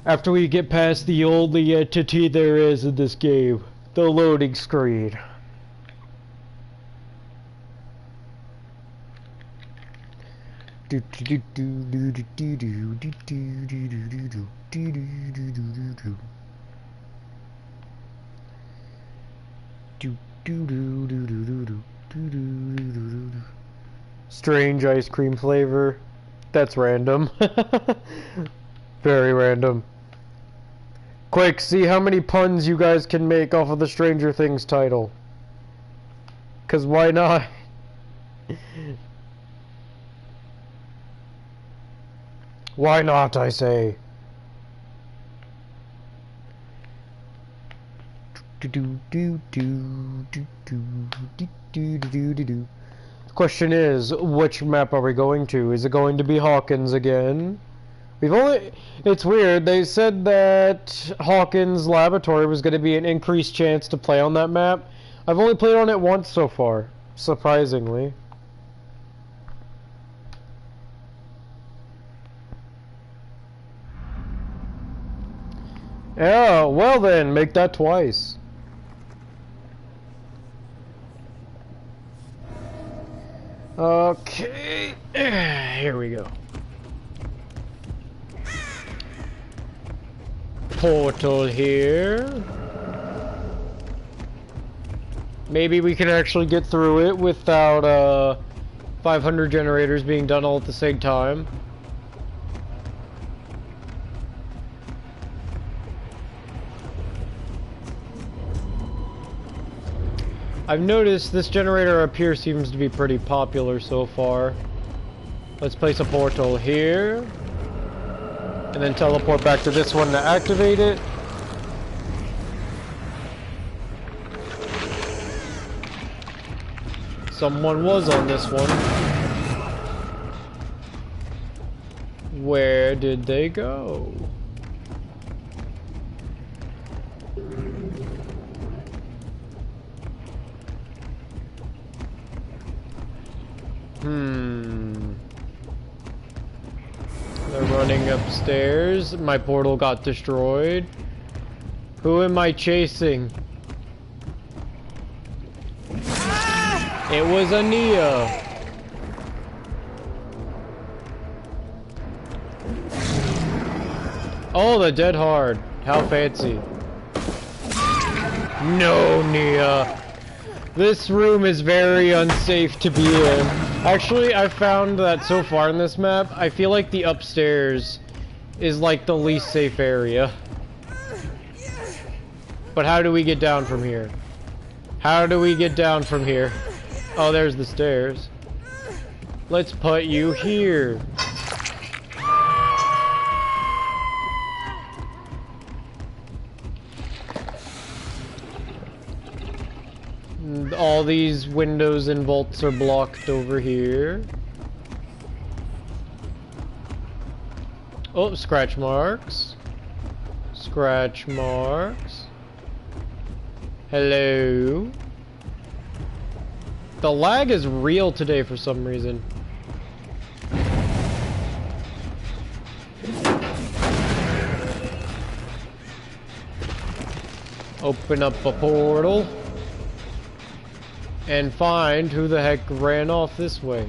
After we get past the only entity there is in this game, the loading screen. Strange ice cream flavor. That's random. Very random. Quick, see how many puns you guys can make off of the Stranger Things title. 'Cause why not? Why not, I say? The question is, which map are we going to? Is it going to be Hawkins again? It's weird, they said that Hawkins Laboratory was going to be an increased chance to play on that map. I've only played on it once so far, surprisingly. Yeah, well then, make that twice. Okay, here we go. Portal here. Maybe we can actually get through it without 500 generators being done all at the same time. I've noticed this generator up here seems to be pretty popular so far. Let's place a portal here. And then teleport back to this one to activate it. Someone was on this one. Where did they go? They're running upstairs. My portal got destroyed. Who am I chasing? It was Ania. Oh, the dead hard. How fancy. No, Nia. This room is very unsafe to be in. Actually, I found that so far in this map, I feel like the upstairs is like the least safe area. But how do we get down from here? How do we get down from here? Oh, there's the stairs. Let's put you here. All these windows and vaults are blocked over here. Oh, scratch marks. Scratch marks. Hello. The lag is real today for some reason. Open up a portal. And find who the heck ran off this way.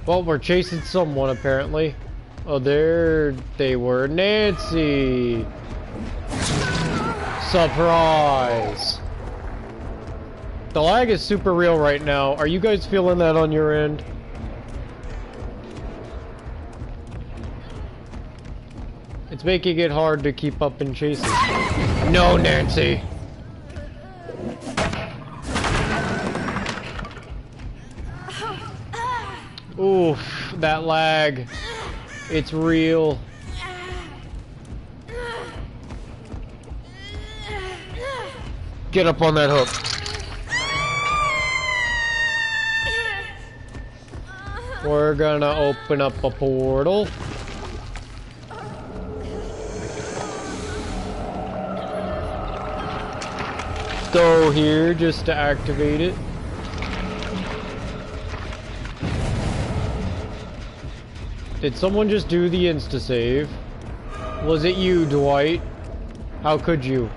Well, we're chasing someone apparently. Oh, there they were. Nancy! Surprise! The lag is super real right now. Are you guys feeling that on your end? It's making it hard to keep up in chases. No, Nancy! Oof, that lag. It's real. Get up on that hook. We're gonna open up a portal. Go here just to activate it. Did someone just do the insta-save? Was it you, Dwight? How could you?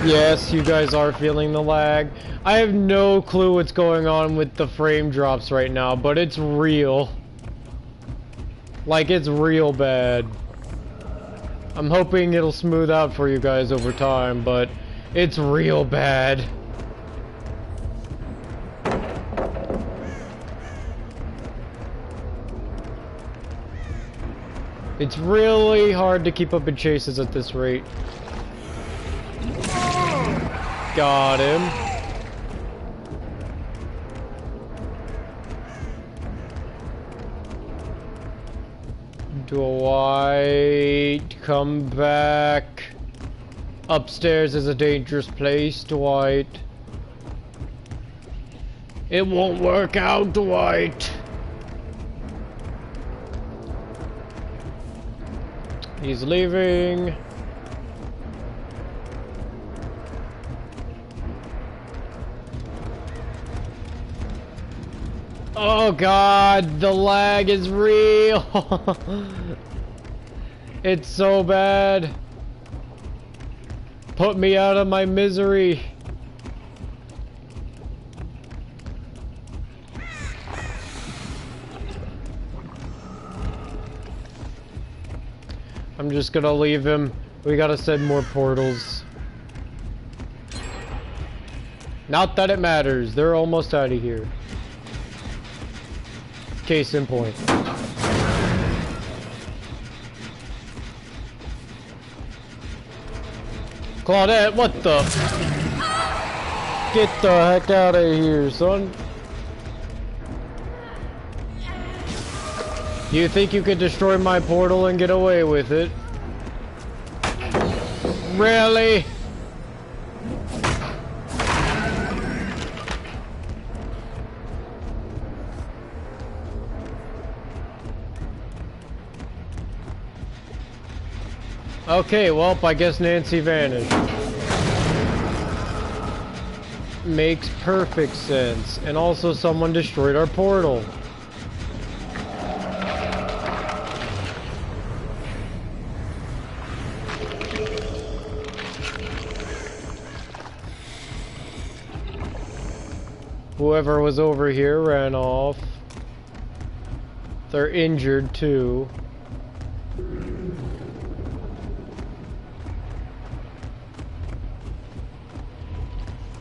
Yes, you guys are feeling the lag. I have no clue what's going on with the frame drops right now, but it's real. Like, it's real bad. I'm hoping it'll smooth out for you guys over time, but it's real bad. It's really hard to keep up in chases at this rate. Got him. Dwight, come back. Upstairs is a dangerous place, Dwight. It won't work out, Dwight. He's leaving. Oh god, the lag is real. It's so bad. Put me out of my misery. I'm just gonna leave him. We gotta send more portals. Not that it matters. They're almost out of here. Case in point. Claudette, what the? Get the heck out of here, son. You think you could destroy my portal and get away with it? Really? Okay, well, I guess Nancy vanished. Makes perfect sense. And also someone destroyed our portal. Whoever was over here ran off. They're injured too.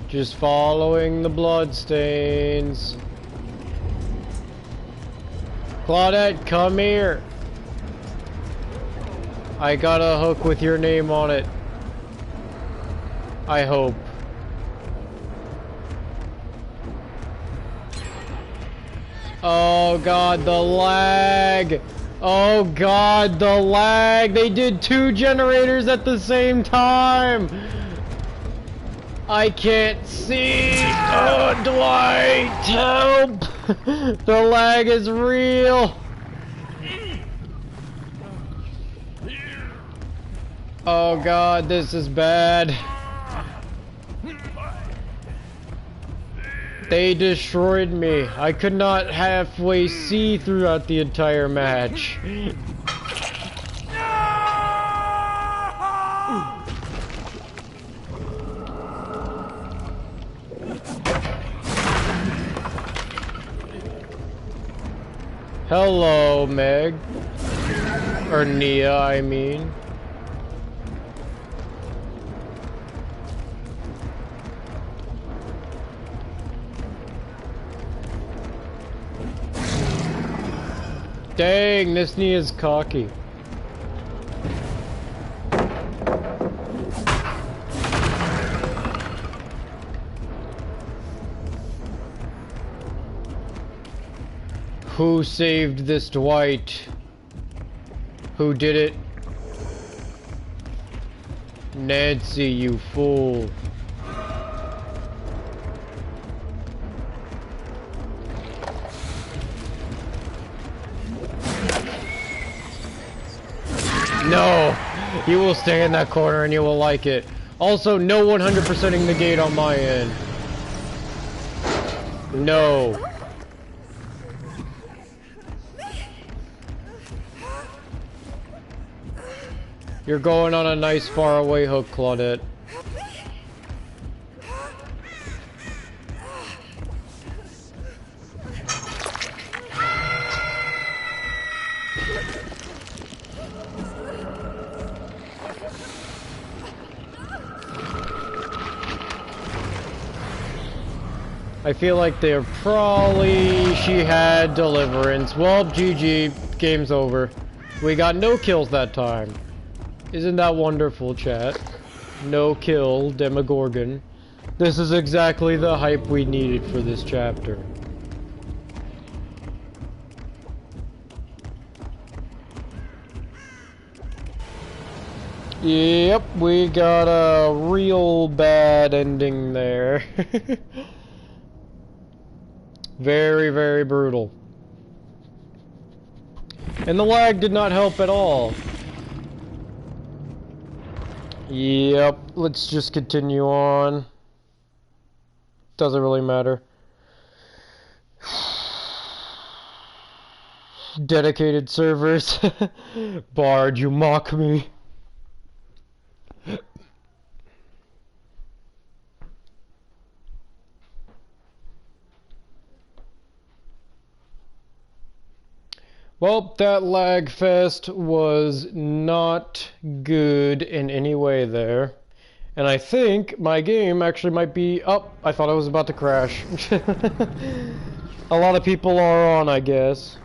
Just following the bloodstains. Claudette, come here. I got a hook with your name on it. I hope. Oh god, the lag. Oh god, the lag. They did 2 generators at the same time. I can't see. Oh, Dwight, help. The lag is real. Oh god, this is bad. They destroyed me. I could not halfway see throughout the entire match. Hello, Meg. Or Nia, I mean. Dang, this knee is cocky. Who saved this Dwight? Who did it? Nancy, you fool. No! You will stay in that corner and you will like it. Also, no 100%ing the gate on my end. No. You're going on a nice faraway hook, Claudette. I feel like they're probably... She had deliverance. Well, GG. Game's over. We got no kills that time. Isn't that wonderful, chat? No kill, Demogorgon. This is exactly the hype we needed for this chapter. Yep, we got a real bad ending there. Very, very brutal. And the lag did not help at all. Yep, let's just continue on. Doesn't really matter. Dedicated servers. Bard, you mock me. Well, that lag fest was not good in any way there. And I think my game actually might be up. I thought I was about to crash. A lot of people are on, I guess.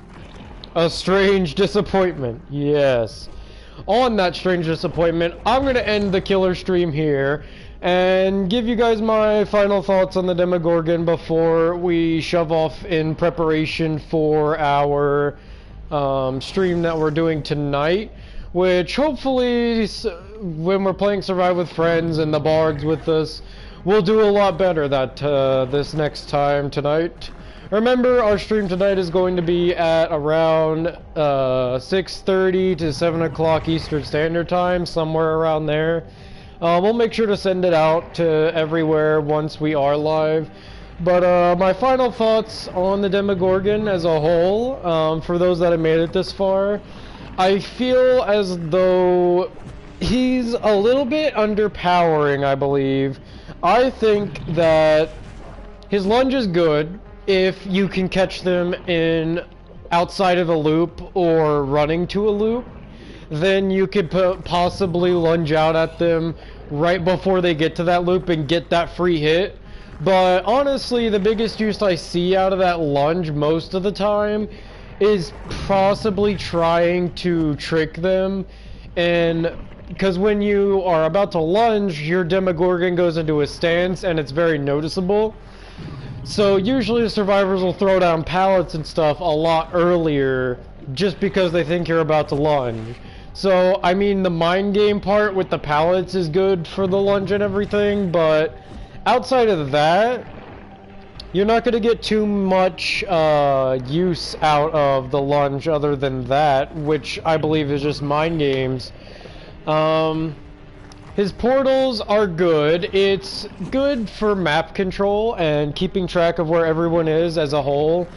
A strange disappointment. Yes. On that strange disappointment, I'm going to end the killer stream here and give you guys my final thoughts on the Demogorgon before we shove off in preparation for our stream that we're doing tonight, which hopefully when we're playing Survive with friends and the bards with us, we'll do a lot better that this next time tonight. Remember, our stream tonight is going to be at around 6:30 to 7 o'clock Eastern Standard Time, somewhere around there. We'll make sure to send it out to everywhere once we are live. But my final thoughts on the Demogorgon as a whole, for those that have made it this far, I feel as though he's a little bit underpowering, I believe. I think that his lunge is good if you can catch them in outside of a loop or running to a loop. Then you could possibly lunge out at them right before they get to that loop and get that free hit. But honestly, the biggest use I see out of that lunge most of the time is possibly trying to trick them. And because when you are about to lunge, your Demogorgon goes into a stance and it's very noticeable. So usually the survivors will throw down pallets and stuff a lot earlier just because they think you're about to lunge. So, I mean, the mind game part with the pallets is good for the lunge and everything, but outside of that, you're not going to get too much use out of the lunge other than that, which I believe is just mind games. His portals are good. It's good for map control and keeping track of where everyone is as a whole,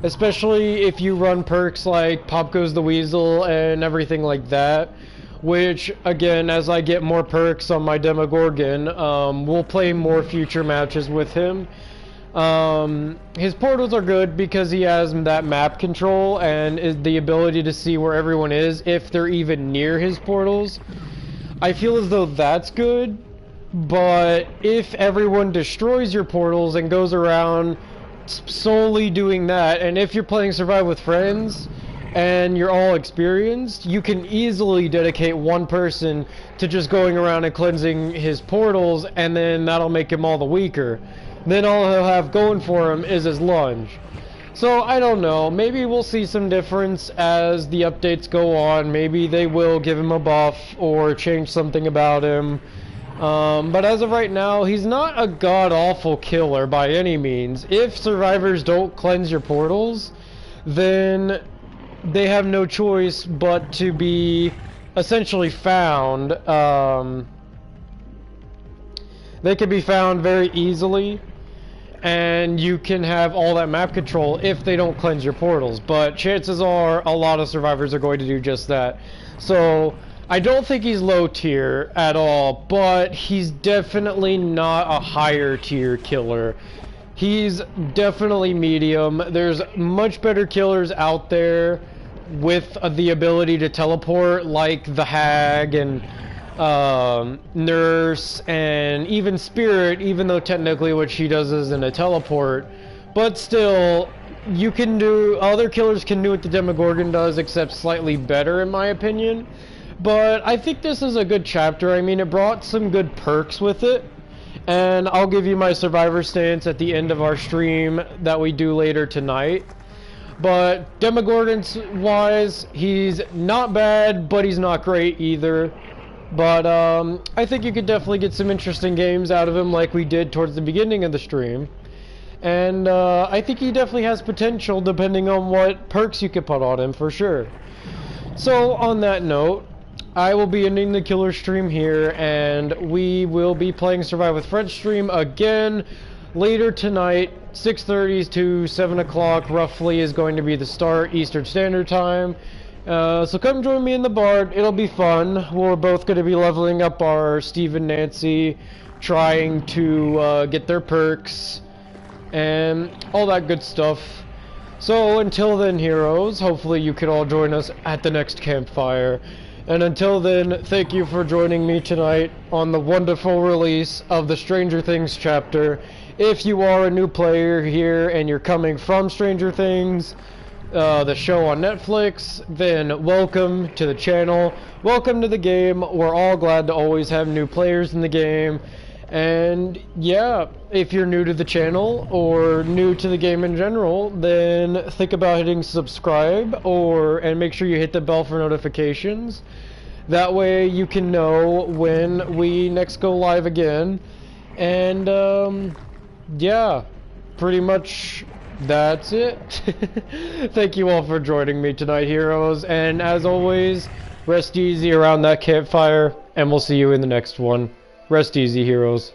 especially if you run perks like Pop Goes the Weasel and everything like that. Which, again, as I get more perks on my Demogorgon, we'll play more future matches with him. His portals are good because he has that map control and the ability to see where everyone is if they're even near his portals. I feel as though that's good, but if everyone destroys your portals and goes around solely doing that, and if you're playing Survive with friends and you're all experienced, you can easily dedicate one person to just going around and cleansing his portals, and then that'll make him all the weaker. Then all he'll have going for him is his lunge. So, I don't know. Maybe we'll see some difference as the updates go on. Maybe they will give him a buff or change something about him. But as of right now, he's not a god-awful killer by any means. If survivors don't cleanse your portals, then they have no choice but to be essentially found. They can be found very easily, and you can have all that map control if they don't cleanse your portals, but chances are a lot of survivors are going to do just that. So I don't think he's low tier at all, but he's definitely not a higher tier killer. He's definitely medium. There's much better killers out there with the ability to teleport, like the Hag and Nurse and even Spirit, even though technically what she does isn't a teleport. But still, you can do, other killers can do what the Demogorgon does, except slightly better in my opinion. But I think this is a good chapter. I mean, it brought some good perks with it. And I'll give you my survivor stance at the end of our stream that we do later tonight. But Demogorgon's wise, he's not bad, but he's not great either. But I think you could definitely get some interesting games out of him like we did towards the beginning of the stream. And I think he definitely has potential depending on what perks you could put on him for sure. So on that note, I will be ending the killer stream here, and we will be playing Survive with Friends stream again later tonight. 6:30 to 7 o'clock roughly is going to be the start, Eastern Standard Time. So come join me in the Bard, it'll be fun. We're both going to be leveling up our Steve and Nancy, trying to get their perks, and all that good stuff. So until then, heroes, hopefully you can all join us at the next campfire. And until then, thank you for joining me tonight on the wonderful release of the Stranger Things chapter. If you are a new player here and you're coming from Stranger Things, the show on Netflix, then welcome to the channel. Welcome to the game. We're all glad to always have new players in the game. And yeah, if you're new to the channel or new to the game in general, then think about hitting subscribe and make sure you hit the bell for notifications. That way you can know when we next go live again. And yeah, pretty much that's it. Thank you all for joining me tonight, heroes, and as always, rest easy around that campfire, and we'll see you in the next one. Rest easy, heroes.